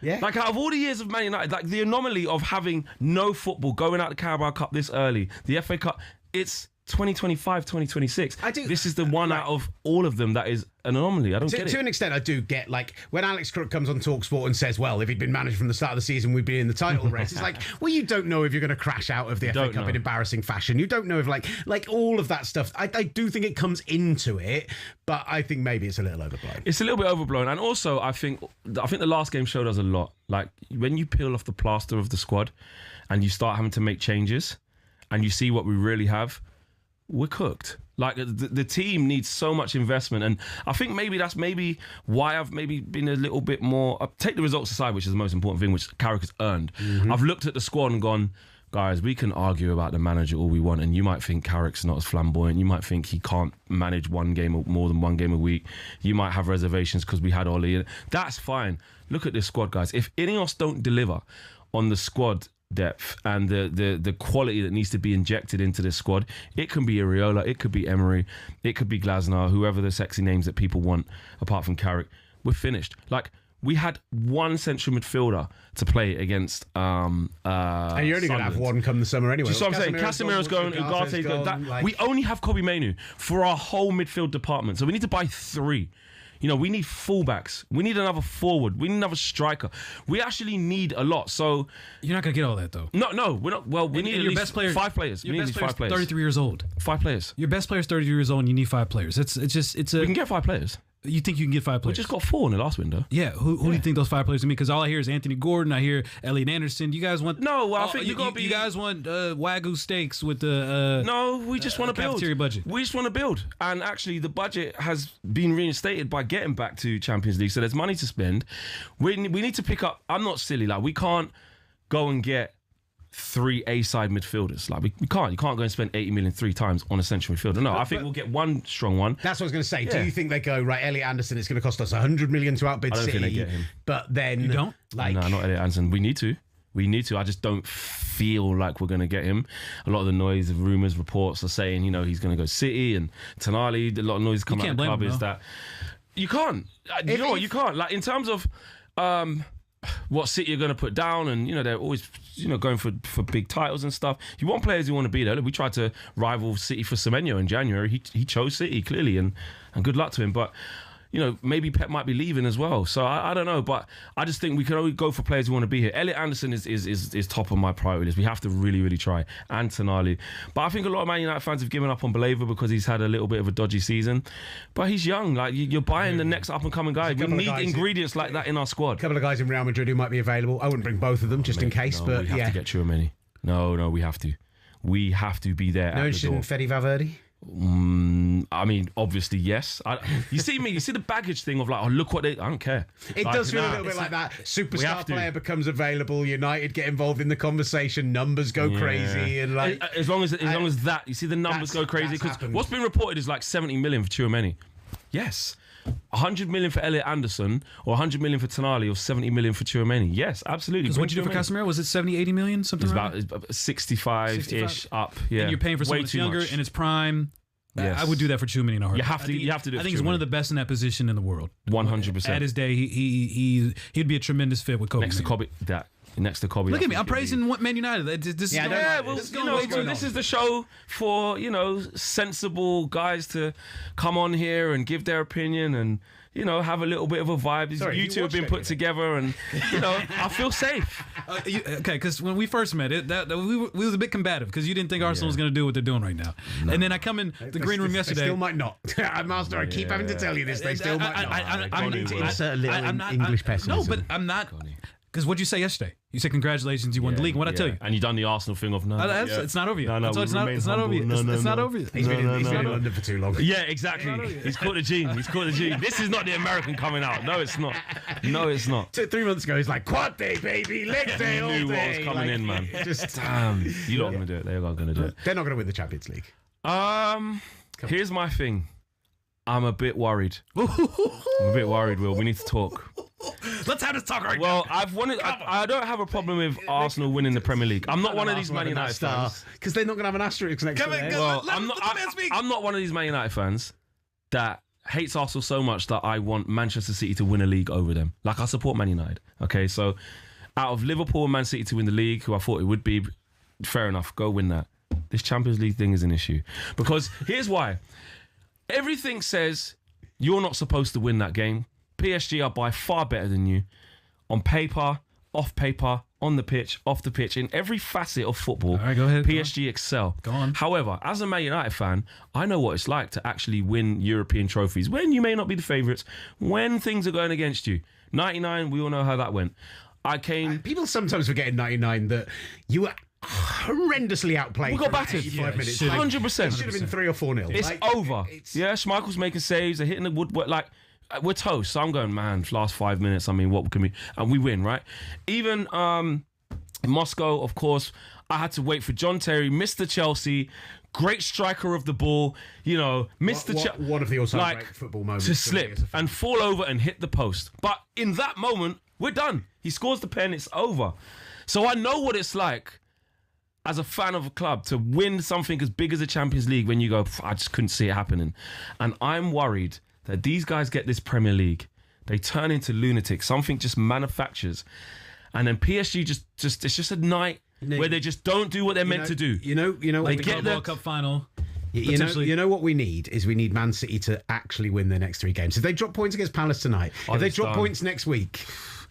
Yeah. Out of all the years of Man United, the anomaly of having no football, going out the Carabao Cup this early, the FA Cup, it's 2025, 2026. This is the one out of all of them that is an anomaly. I don't get it. To an extent, I do get, when Alex Crook comes on talkSPORT and says, well, if he'd been managed from the start of the season, we'd be in the title race. It's well, you don't know if you're going to crash out of the FA Cup in embarrassing fashion. You don't know if, all of that stuff. I do think it comes into it, but I think maybe it's a little overblown. It's a little bit overblown. And also, I think the last game showed us a lot. When you peel off the plaster of the squad and you start having to make changes and you see what we really have, we're cooked. The team needs so much investment, and I think that's why I've been a little bit more. Take the results aside, which is the most important thing, which Carrick has earned. Mm-hmm. I've looked at the squad and gone, guys, we can argue about the manager all we want, and you might think Carrick's not as flamboyant. You might think he can't manage more than 1 game a week. You might have reservations because we had Oli. That's fine. Look at this squad, guys. If Ineos don't deliver on the squad depth and the quality that needs to be injected into this squad, it can be Iriola, it could be Emery, it could be Glasner, whoever the sexy names that people want apart from Carrick, we're finished. we had one central midfielder to play against. And you're only going to have one come the summer anyway. Do you see what I'm saying? Casemiro's going, Ugarte's going. We only have Kobe Mainoo for our whole midfield department. So we need to buy 3. We need fullbacks. We need another forward. We need another striker. We actually need a lot. So you're not going to get all that, though. No, we're not. Well, we need at least 5 players. Your we need best at least 5 players. 33 years old. 5 players. Your best player's 33 years old, and you need 5 players. We can get 5 players. You think you can get 5 players? We just got 4 in the last window. Yeah. Who do you think those 5 players are going to be? Because all I hear is Anthony Gordon. I hear Elliot Anderson. You guys want... No, I think you guys want Wagyu steaks with the... no, we just want to build. Cafeteria budget. We just want to build. And actually, the budget has been reinstated by getting back to Champions League. So there's money to spend. We need to pick up... I'm not silly. Like, we can't go and get 3 A-side midfielders. Like, we can't. You can't go and spend 80 million 3 times on a central midfielder. No, I think we'll get one strong one. That's what I was going to say. Yeah. Do you think they go, right, Elliot Anderson, it's going to cost us 100 million to outbid City? I don't think they get him. But then... You don't? No, not Elliot Anderson. We need to. I just don't feel like we're going to get him. A lot of the noise of rumours, reports are saying, he's going to go City and Tonali. A lot of noise coming out of the club is that... You can't. You can't. Like, in terms of... what City are going to put down, and they're always going for big titles and stuff. You want players who want to be there. Look, we tried to rival City for Semenyo in January. He chose City clearly, and good luck to him. But maybe Pep might be leaving as well. So I don't know, but I just think we can only go for players who want to be here. Elliot Anderson is top of my priority list. We have to really, really try. And Tonali. But I think a lot of Man United fans have given up on Baleva because he's had a little bit of a dodgy season. But he's young. Like, you're buying the next up-and-coming guy. We need ingredients like that in our squad. A couple of guys in Real Madrid who might be available. I wouldn't bring both of them just in case, but we have to get Tchouaméni. No, we have to. We have to be there. No interest in Fede Valverde? I mean, obviously, yes. You see the baggage thing of like, oh, look what I don't care. It does feel a little bit like that. Superstar player becomes available. United get involved in the conversation. Numbers go crazy, and like as long as that, you see the numbers go crazy. Because what's been reported is like 70 million for Tchouaméni. Yes. 100 million for Elliot Anderson, or 100 million for Tonali, or 70 million for Tchouaméni. Yes, absolutely. What did you do for Casemiro? Was it 70, 80 million? Something it's about 65-ish up. Yeah. And you're paying for someone that's younger in its prime. Yes. I would do that for Tchouaméni in a heartbeat. You have to do it. I think he's one of the best in that position in the world. 100%. At his day, he'd be a tremendous fit with Kobe. Next to Kobe. Look at me. I'm praising Man United. This is the show for, sensible guys to come on here and give their opinion and, have a little bit of a vibe. You two have been put together and, I feel safe. Okay, because when we first met, we was a bit combative because you didn't think Arsenal was going to do what they're doing right now. No. And then I come in the green room yesterday. They still might not. Master, I keep having to tell you this. They still might not. I need to insert a little English pessimism. No, but I'm not... Because what'd you say yesterday? You said congratulations, you won the league. What'd I tell you? And you done the Arsenal thing of it's not over yet. No, it's not over yet. It's not over yet. He's been in London for too long. Yeah, exactly. He's caught the gene. This is not the American coming out. No, it's not. 3 months ago, he's like, quad day, baby, leg day all day. You knew what was coming in, man. Just damn. You're not going to do it. They're not going to do it. They're not going to win the Champions League. Here's my thing. I'm a bit worried. Will. We need to talk. Let's have this talk right now. Well, I don't have a problem with Arsenal winning the Premier League. I'm not one of these Man United fans. Because they're not going to have an asterisk next to it. Well, I'm not one of these Man United fans that hates Arsenal so much that I want Manchester City to win a league over them. Like, I support Man United. Okay, so out of Liverpool and Man City to win the league, who I thought it would be, fair enough, go win that. This Champions League thing is an issue. Because here's why. Everything says you're not supposed to win that game. PSG are by far better than you. On paper, off paper, on the pitch, off the pitch, in every facet of football, all right, go ahead, PSG excel. Go on. However, as a Man United fan, I know what it's like to actually win European trophies when you may not be the favourites, when things are going against you. 99, we all know how that went. People sometimes forget in 99 that you were horrendously outplayed. We got battered. 85 minutes. 100%. It should have been 3 or 4-0. It's over. Yeah, Schmeichel's making saves. They're hitting the woodwork. Like, we're toast. So I'm going, man, last 5 minutes, I mean, what can we... And we win, right? Even in Moscow, of course, I had to wait for John Terry, Mr. Chelsea, great striker of the ball, Mr. Chelsea. One of the all-time great football moments. To slip and fall over and hit the post. But in that moment, we're done. He scores the pen, it's over. So I know what it's like as a fan of a club to win something as big as the Champions League when you go, I just couldn't see it happening. And I'm worried that these guys get this Premier League, They turn into lunatics. Something just manufactures. And then PSG just it's just a night where they just don't do what they're meant to do. You know, Like what the we World Cup final. you know what we need is we need Man City to actually win their next 3 games. If they drop points against Palace tonight, if they drop points next week,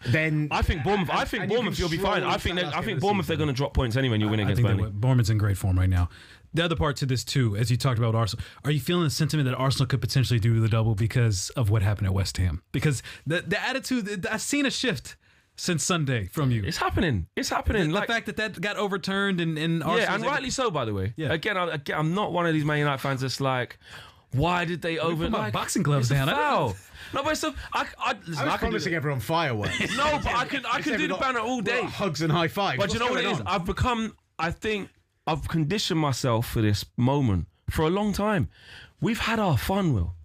then I think Bournemouth. I think Bournemouth will be fine. I think Bournemouth they're going to drop points anyway, and you win against Burnley. Bournemouth's in great form right now. The other part to this too, as you talked about Arsenal, are you feeling the sentiment that Arsenal could potentially do the double because of what happened at West Ham? Because the attitude, I've seen a shift since Sunday from you. It's happening. It's happening. The fact that got overturned and Arsenal, yeah, and rightly so, by the way. Yeah. Again, I'm not one of these Man United fans that's like, why did they put my boxing gloves down? Foul. No, but listen, I was promising everyone fireworks. No, but I can do the banner all day. Hugs and high fives. But you know what it is? I think I've conditioned myself for this moment for a long time. We've had our fun, Will.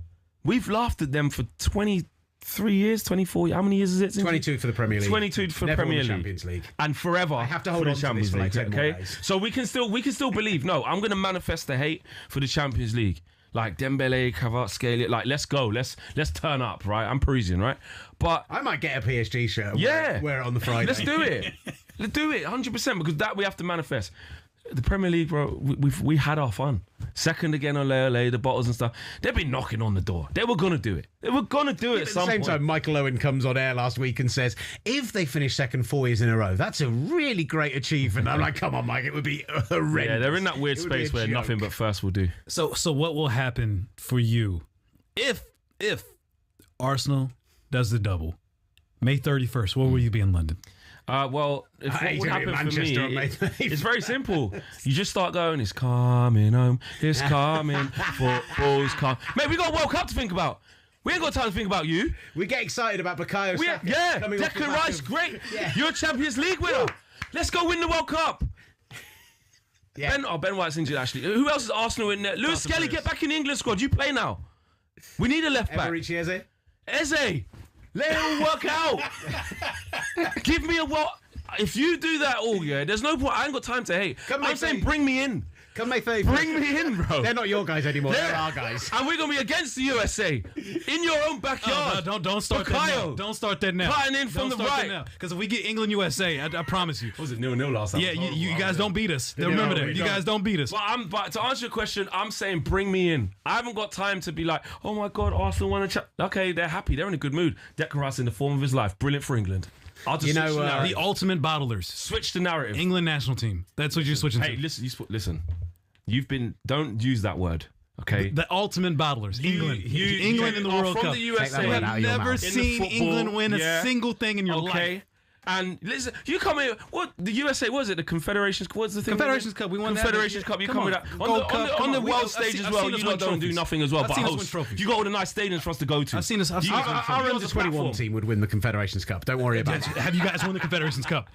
We've laughed at them for 23 years, 24 years. How many years is it? 22 for the Premier League. 22 for the Premier League. Champions League. And forever. I have to hold on to this for like 10 more days. So we can still believe. No, I'm going to manifest the hate for the Champions League. Like Dembele, Kvaratskhelia, like let's go, let's turn up, right? I'm Parisian, right? But I might get a PSG shirt. Yeah, wear it on the Friday. Let's do it. Let's do it, 100%, because that we have to manifest. The Premier League, bro, we had our fun. Second again on Ole, the bottles and stuff. They've been knocking on the door. They were gonna do it. They were gonna do it at some point. At the same time, Michael Owen comes on air last week and says, if they finish second 4 years in a row, that's a really great achievement. I'm like, come on, Mike, it would be horrendous. Yeah, they're in that weird space where nothing but first will do. So what will happen for you if Arsenal does the double May 31st? Where will you be in London? Well, what would happen for me, it's very simple. You just start going, it's coming home, it's coming, football's coming. Mate, we got a World Cup to think about. We ain't got time to think about you. We get excited about Bukayo Saka. Yeah, Declan Rice, great. Yeah. You're a Champions League winner. Let's go win the World Cup. Yeah. Ben White's injured, actually. Who else is Arsenal in there? Lewis Skelly, get back in the England squad. You play now. We need a left back. Eze. Let it all work out. Give me a what? If you do that all, yeah, there's no point. I ain't got time to hate. I'm saying bring me in. Come May 31st. Bring me in, bro. They're not your guys anymore. They're our guys. And we're going to be against the USA. In your own backyard. Don't start that now. Don't start that now. Cutting in from the right. Because if we get England USA, I promise you. What was it 0-0 last time? Yeah, you guys don't beat us. Remember that. You guys don't beat us. But to answer your question, I'm saying bring me in. I haven't got time to be like, oh my God, Arsenal won a chat. Okay, they're happy. They're in a good mood. Declan Rice in the form of his life. Brilliant for England. I'll just the ultimate bottlers. Switch the narrative. England national team. That's what you're switching to. Hey, listen. Don't use that word, okay? The ultimate bottlers. England in the World Cup. From the USA. You have never seen England win a single thing in your life. And listen, you come here. What the USA was it? The Confederations. What's the thing? Confederations Cup. We won Confederations Cup. You come with that on the world stage as well. You don't do nothing as well, but host. You got all the nice stadiums for us to go to. I've seen us. Our under 21 team would win the Confederations Cup. Don't worry about it. Have you guys won the Confederations Cup?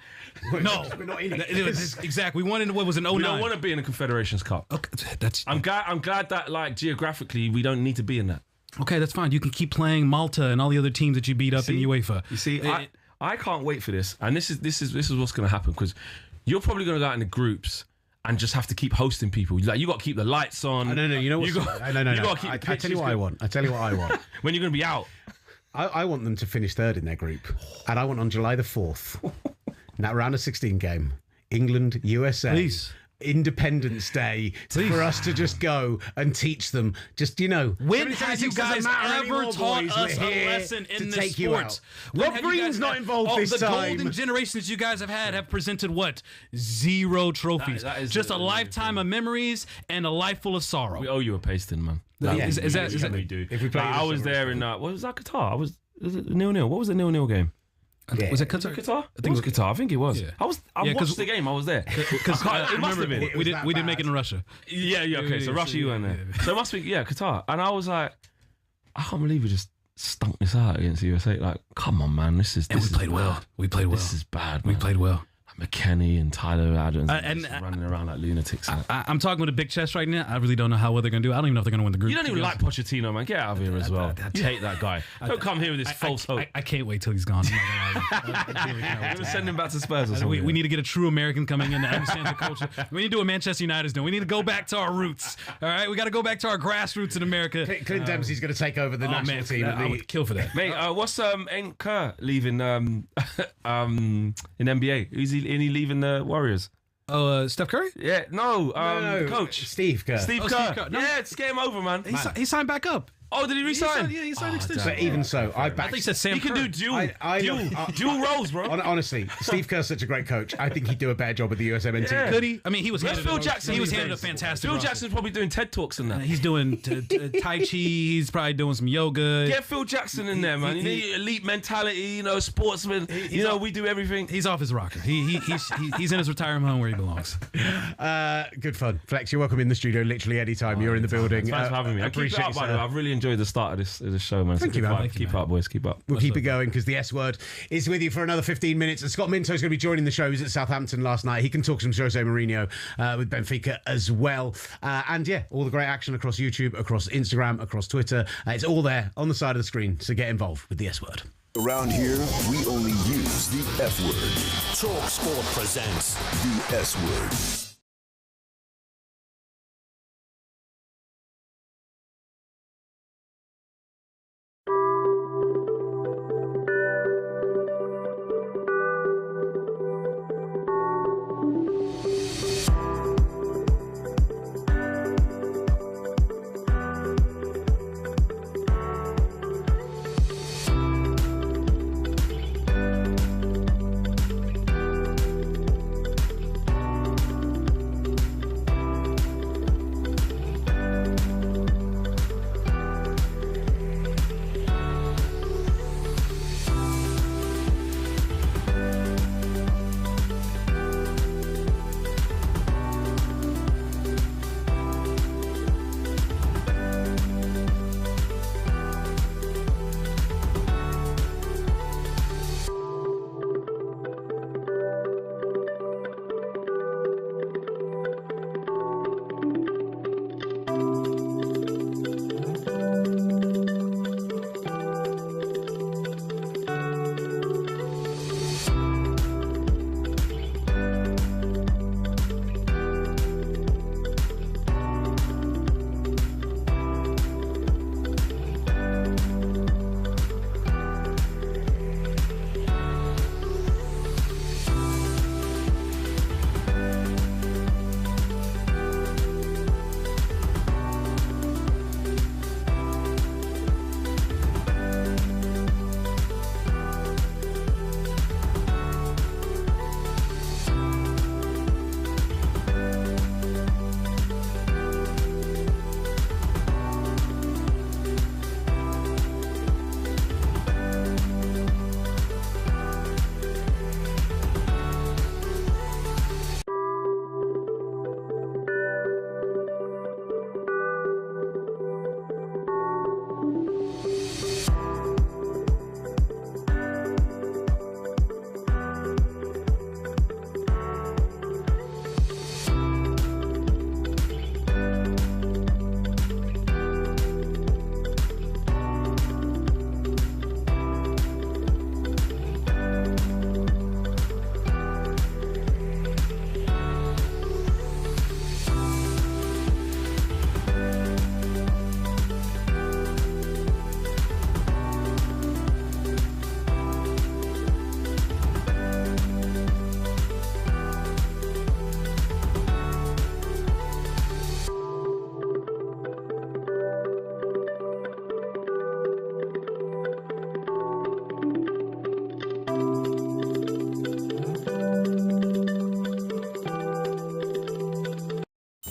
No, we're not in it. Exactly. We won in what was it? 09. We don't want to be in the Confederations Cup. Okay, I'm glad that like geographically we don't need to be in that. Okay, that's fine. You can keep playing Malta and all the other teams that you beat up in UEFA. You see, I can't wait for this, and this is what's going to happen, because you're probably going to go out in the groups and just have to keep hosting people. Like, you got to keep the lights on. No. You know what? No. You got to keep. I tell you what I want. When you're going to be out, I want them to finish third in their group, and I want on July the 4th, in that round of 16 game, England USA. Please. Independence Day for us to just go and teach them. Just, when have you guys ever taught us a lesson in this sport? Rob Green's not involved this time. The golden generations you guys have presented what? 0 trophies. That is just a lifetime of memories and a life full of sorrow. We owe you a pasting, man. Is that we do? If we play, I was there in what was that, Qatar? Was it 0-0? What was the 0-0 game? Yeah. Was it Qatar? I think it was Qatar. I think it was. Yeah. I watched the game. I was there. Because it must have been. We didn't make it in Russia. Yeah. Okay. So Russia, you weren't there. So it must be Qatar. And I was like, I can't believe we just stunk this out against the USA. Like, come on, man. This is. We played well. We played well. This is bad. Man. We played well. McKennie and Tyler Adams and running around like lunatics. I'm talking with a big chest right now. I really don't know how well they're going to do. I don't even know if they're going to win the group. You don't even like Pochettino, man. Get out of here as well. You hate that guy. Don't come here with this false hope. I can't wait till he's gone. I'm going to send him back to Spurs or something. We need to get a true American coming in that understands the culture. We need to do what Manchester United's doing. We need to go back to our roots. All right? We got to go back to our grassroots in America. Clint Dempsey's going to take over the national team. I would kill for that. Mate, what's ain't Kerr leaving in NBA? Is he leaving the Warriors? Oh, Steph Curry? Yeah, no, coach. Steve Kerr. Steve Kerr. No. Yeah, it's game over, man. He signed back up. Oh, did he resign? He signed extension. But even so, I think he said Sam He can do dual roles, bro. Honestly, Steve Kerr's such a great coach. I think he'd do a better job with the USMNT. Yeah. Could he? I mean, he was handed Phil Jackson. He was handed a fantastic. Phil Jackson's probably doing TED Talks and that. He's doing Tai Chi. He's probably doing some yoga. Get Phil Jackson in there, man. You need elite mentality. Sportsman. We do everything. He's off his rocker. He's in his retirement home where he belongs. Good fun, Flex. You're welcome in the studio. Literally anytime you're in the building. Thanks for having me. I appreciate it, by the way. I've really enjoyed the start of this show, man. Thank you, man. Keep up, boys. Keep up. We'll keep it going because the S Word is with you for another 15 minutes. And Scott Minto's going to be joining the shows at Southampton last night. He can talk some Jose Mourinho with Benfica as well. And yeah, all the great action across YouTube, across Instagram, across Twitter. It's all there on the side of the screen. So get involved with the S Word. Around here, we only use the F word. talkSPORT presents the S Word.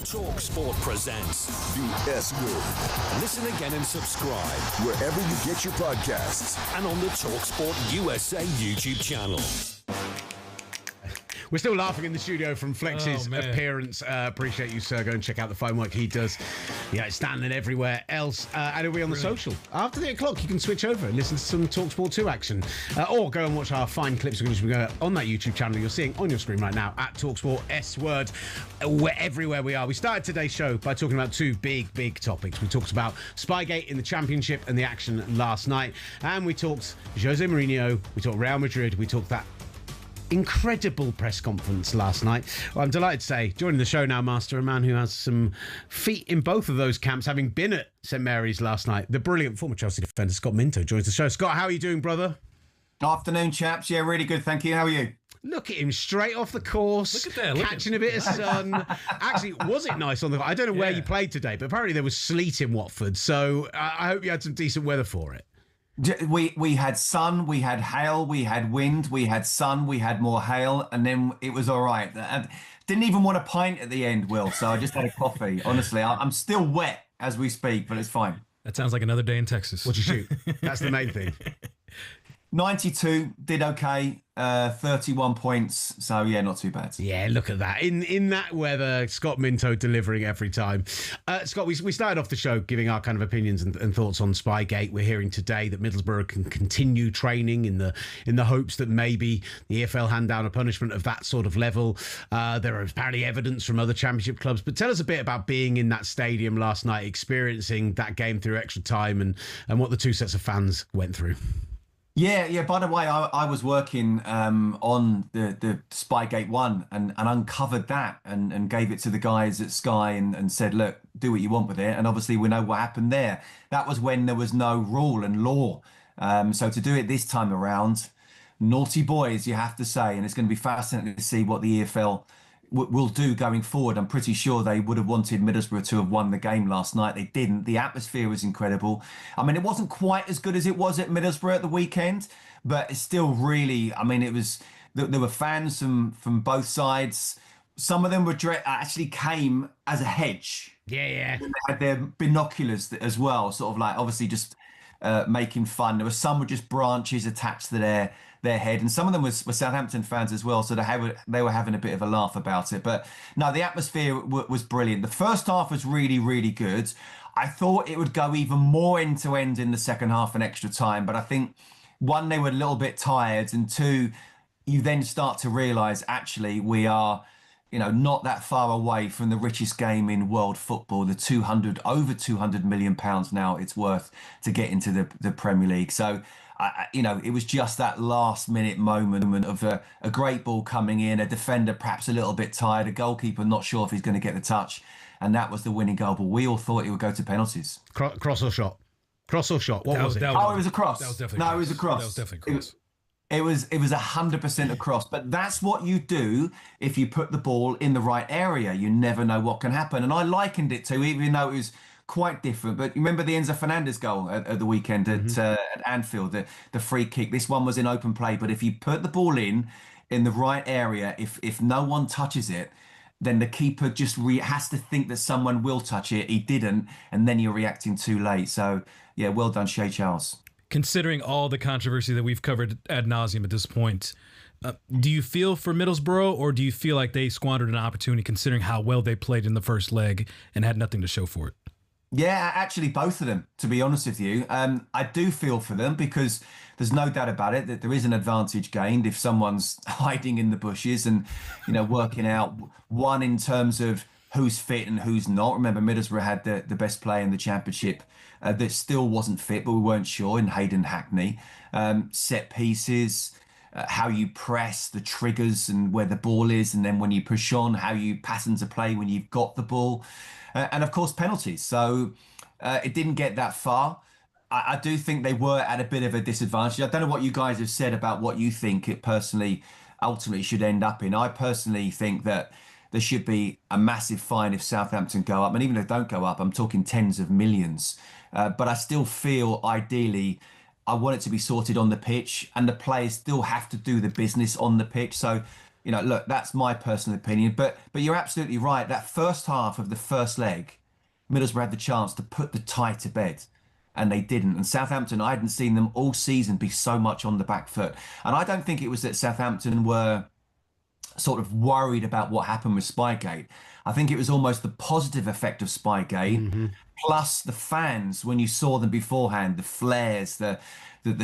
talkSPORT presents the S Word. Listen again and subscribe wherever you get your podcasts and on the talkSPORT USA YouTube channel. We're still laughing in the studio from Flex's appearance. Appreciate you, sir. Go and check out the fine work he does. Yeah, it's standing everywhere else. And it'll be on the social. After the 8 o'clock, you can switch over and listen to some talkSPORT 2 action. Or go and watch our fine clips on that YouTube channel you're seeing on your screen right now at talkSPORT S Word. Everywhere we are. We started today's show by talking about 2 big topics. We talked about Spygate in the Championship and the action last night. And we talked Jose Mourinho. We talked Real Madrid. We talked that incredible press conference last night. Well, I'm delighted to say, joining the show now, Master, a man who has some feet in both of those camps, having been at St Mary's last night. The brilliant former Chelsea defender, Scott Minto, joins the show. Scott, how are you doing, brother? Afternoon, chaps. Yeah, really good, thank you. How are you? Look at him, straight off the course, look at that, catching a bit of sun. Actually, was it nice on the... I don't know where you played today, but apparently there was sleet in Watford, so I hope you had some decent weather for it. We had sun, we had hail, we had wind, we had sun, we had more hail, and then it was all right. I didn't even want a pint at the end, Will, so I just had a coffee. Honestly, I'm still wet as we speak, but it's fine. That sounds like another day in Texas. What'd you shoot? That's the main thing. 92, did okay, 31 points, so yeah, not too bad. Yeah, look at that. In that weather, Scott Minto delivering every time. Scott, we started off the show giving our kind of opinions and thoughts on Spygate. We're hearing today that Middlesbrough can continue training in the hopes that maybe the EFL hand down a punishment of that sort of level. There are apparently evidence from other Championship clubs, but tell us a bit about being in that stadium last night, experiencing that game through extra time and what the 2 sets of fans went through. Yeah. By the way, I was working on the Spygate 1 and uncovered that and gave it to the guys at Sky and said, look, do what you want with it. And obviously we know what happened there. That was when there was no rule and law. So to do it this time around, naughty boys, you have to say, and it's going to be fascinating to see what the EFL will do going forward. I'm pretty sure they would have wanted Middlesbrough to have won the game last night. They didn't. The atmosphere was incredible. I mean, it wasn't quite as good as it was at Middlesbrough at the weekend, but it's still really, I mean, it was, there were fans from both sides. Some of them were actually came as a hedge. Yeah. They had their binoculars as well, sort of like obviously just making fun. There were some were just branches attached to their head, and some of them were Southampton fans as well, so they were having a bit of a laugh about it. But no, the atmosphere was brilliant. The first half was really good. I thought it would go even more end to end in the second half and extra time, but I think 1, they were a little bit tired, and 2, you then start to realise actually we are, not that far away from the richest game in world football, over 200 million pounds now it's worth to get into the Premier League. So it was just that last minute moment of a great ball coming in, a defender perhaps a little bit tired, a goalkeeper not sure if he's going to get the touch, and that was the winning goal. But we all thought it would go to penalties. Cross or shot? Cross or shot? What was it? It was a cross. That was definitely it was a cross. That was definitely a cross. It was 100% a cross, but that's what you do if you put the ball in the right area. You never know what can happen, and I likened it to, even though it was quite different. But you remember the Enzo Fernandez goal at the weekend at Anfield, the free kick. This one was in open play, but if you put the ball in the right area, if no one touches it, then the keeper just has to think that someone will touch it. He didn't, and then you're reacting too late. So yeah, well done, Shea Charles. Considering all the controversy that we've covered ad nauseum at this point, do you feel for Middlesbrough, or do you feel like they squandered an opportunity considering how well they played in the first leg and had nothing to show for it? Yeah, actually, both of them, to be honest with you. I do feel for them because there's no doubt about it that there is an advantage gained if someone's hiding in the bushes and, working out, one, in terms of who's fit and who's not. Remember, Middlesbrough had the best player in the Championship that still wasn't fit, but we weren't sure, in Hayden Hackney. Set pieces, how you press, the triggers and where the ball is, and then when you push on, how you pass into play when you've got the ball. And of course, penalties. So it didn't get that far. I do think they were at a bit of a disadvantage. I don't know what you guys have said about what you think it personally ultimately should end up in. I personally think that there should be a massive fine if Southampton go up. And even if they don't go up, I'm talking tens of millions. But I still feel, ideally, I want it to be sorted on the pitch, and the players still have to do the business on the pitch. So, look, that's my personal opinion. But you're absolutely right. That first half of the first leg, Middlesbrough had the chance to put the tie to bed, and they didn't. And Southampton, I hadn't seen them all season be so much on the back foot. And I don't think it was that Southampton were sort of worried about what happened with Spygate. I think it was almost the positive effect of Spygate, plus the fans when you saw them beforehand, the flares, the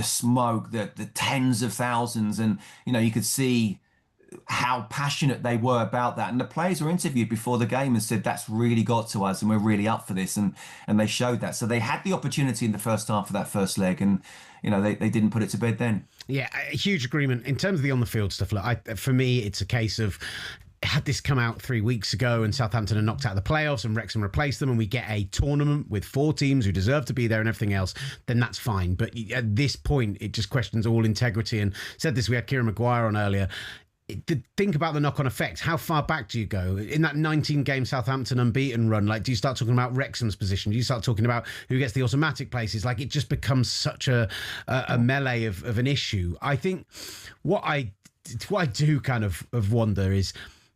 smoke, the tens of thousands, and you could see how passionate they were about that. And the players were interviewed before the game and said that's really got to us and we're really up for this, and they showed that. So they had the opportunity in the first half of that first leg, and they didn't put it to bed then. Yeah, a huge agreement in terms of the on the field stuff. Look, for me, it's a case of, had this come out 3 weeks ago and Southampton are knocked out of the playoffs and Wrexham replaced them and we get a tournament with 4 teams who deserve to be there and everything else, then that's fine. But at this point, it just questions all integrity. And said this, we had Kieran Maguire on earlier. Think about the knock-on effects. How far back do you go? In that 19-game Southampton unbeaten run, do you start talking about Wrexham's position? Do you start talking about who gets the automatic places? It just becomes such a melee of an issue. I think what I do kind of wonder is,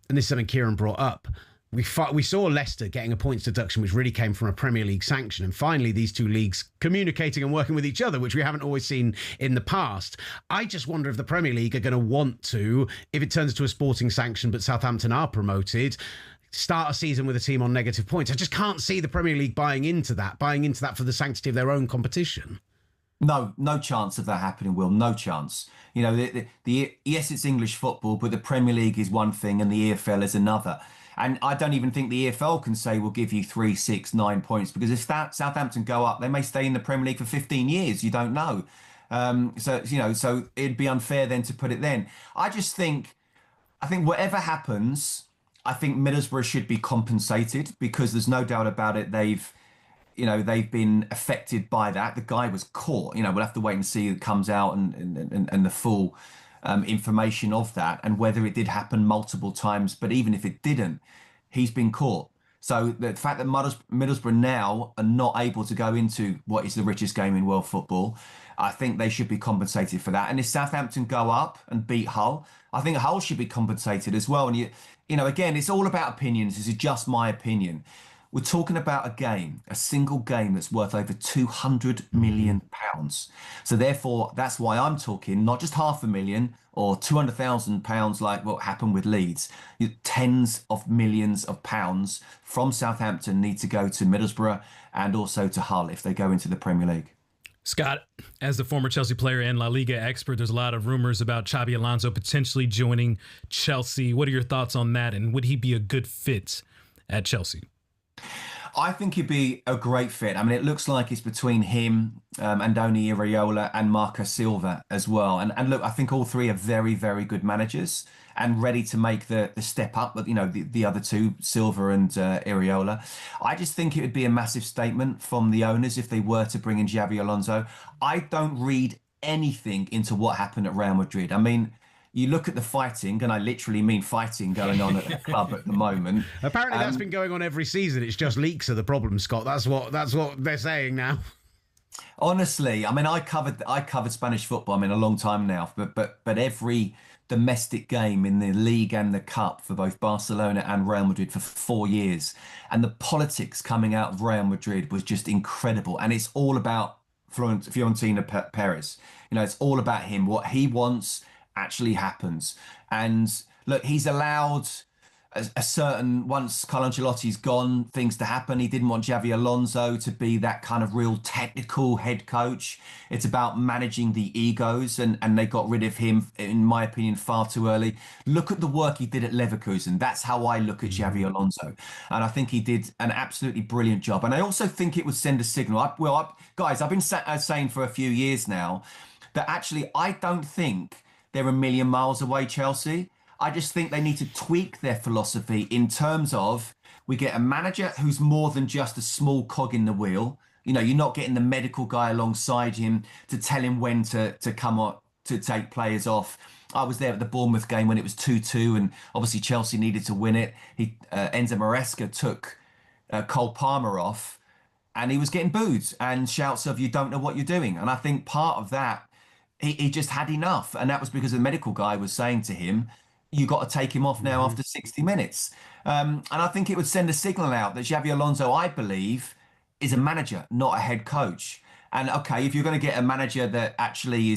and this is something Kieran brought up, we saw Leicester getting a points deduction, which really came from a Premier League sanction. And finally, these two leagues communicating and working with each other, which we haven't always seen in the past. I just wonder if the Premier League are going to want to, if it turns to a sporting sanction, but Southampton are promoted, start a season with a team on negative points. I just can't see the Premier League buying into that for the sanctity of their own competition. No chance of that happening, Will. No chance. Yes, it's English football, but the Premier League is one thing and the EFL is another. And I don't even think the EFL can say we'll give you 3, 6, 9 points, because if Southampton go up, they may stay in the Premier League for 15 years. You don't know. So it'd be unfair then to put it then. I think whatever happens, I think Middlesbrough should be compensated, because there's no doubt about it. They've been affected by that. The guy was caught. We'll have to wait and see it comes out and the full information of that, and whether it did happen multiple times. But even if it didn't, he's been caught. So the fact that Middlesbrough now are not able to go into what is the richest game in world football, I think they should be compensated for that. And if Southampton go up and beat Hull, I think Hull should be compensated as well. And again, it's all about opinions. This is just my opinion. We're talking about a single game that's worth over £200 million. So therefore, that's why I'm talking not just £500,000 or £200,000 like what happened with Leeds. Tens of millions of pounds from Southampton need to go to Middlesbrough and also to Hull if they go into the Premier League. Scott, as the former Chelsea player and La Liga expert, there's a lot of rumors about Xabi Alonso potentially joining Chelsea. What are your thoughts on that? And would he be a good fit at Chelsea? I think he'd be a great fit. I mean, it looks like it's between him, Andoni Iraola and Marco Silva as well. And look, I think all three are very, very good managers and ready to make the step up. But, the other two, Silva and Iraola. I just think it would be a massive statement from the owners if they were to bring in Xabi Alonso. I don't read anything into what happened at Real Madrid. I mean, you look at the fighting, and I literally mean fighting going on at the club at the moment. Apparently that's been going on every season. It's just leaks are the problem, Scott. That's what they're saying now. Honestly, I mean, I covered Spanish football, a long time now, but every domestic game in the league and the cup for both Barcelona and Real Madrid for 4 years. And the politics coming out of Real Madrid was just incredible. And it's all about Florentino Perez. It's all about him. What he wants actually happens. And look, he's allowed a certain, once Carlo Ancelotti's gone, things to happen. He didn't want Xabi Alonso to be that kind of real technical head coach. It's about managing the egos, and they got rid of him, in my opinion, far too early. Look at the work he did at Leverkusen. That's how I look at Xabi Alonso. And I think he did an absolutely brilliant job. And I also think it would send a signal. Guys, I've been saying for a few years now that actually I don't think they're a million miles away, Chelsea. I just think they need to tweak their philosophy in terms of, we get a manager who's more than just a small cog in the wheel. You're not getting the medical guy alongside him to tell him when to come on, to take players off. I was there at the Bournemouth game when it was 2-2, and obviously Chelsea needed to win it. Enzo Maresca took Cole Palmer off, and he was getting booed and shouts of, "You don't know what you're doing." And I think part of that, he just had enough. And that was because the medical guy was saying to him, you got to take him off now after 60 minutes. And I think it would send a signal out that Xabi Alonso, I believe, is a manager, not a head coach. And okay, if you're going to get a manager that actually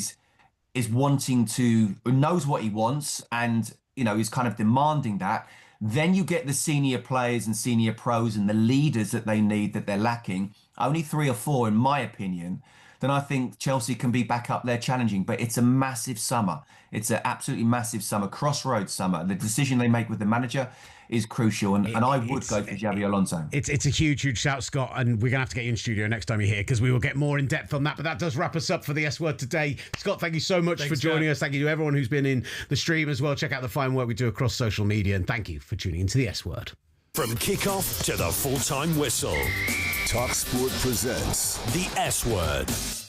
is wanting to, knows what he wants and is kind of demanding that, then you get the senior players and senior pros and the leaders that they need that they're lacking. Only 3 or 4, in my opinion. Then I think Chelsea can be back up there challenging. But it's a massive summer. It's an absolutely massive summer, crossroads summer. The decision they make with the manager is crucial, and I would go for Xabi Alonso. It's a huge shout, Scott, and we're going to have to get you in studio next time you're here because we will get more in depth on that. But that does wrap us up for the S Word today. Scott, thank you so much for joining us. Thank you to everyone who's been in the stream as well. Check out the fine work we do across social media, and thank you for tuning into the S Word. From kickoff to the full-time whistle, talkSPORT presents the S Word.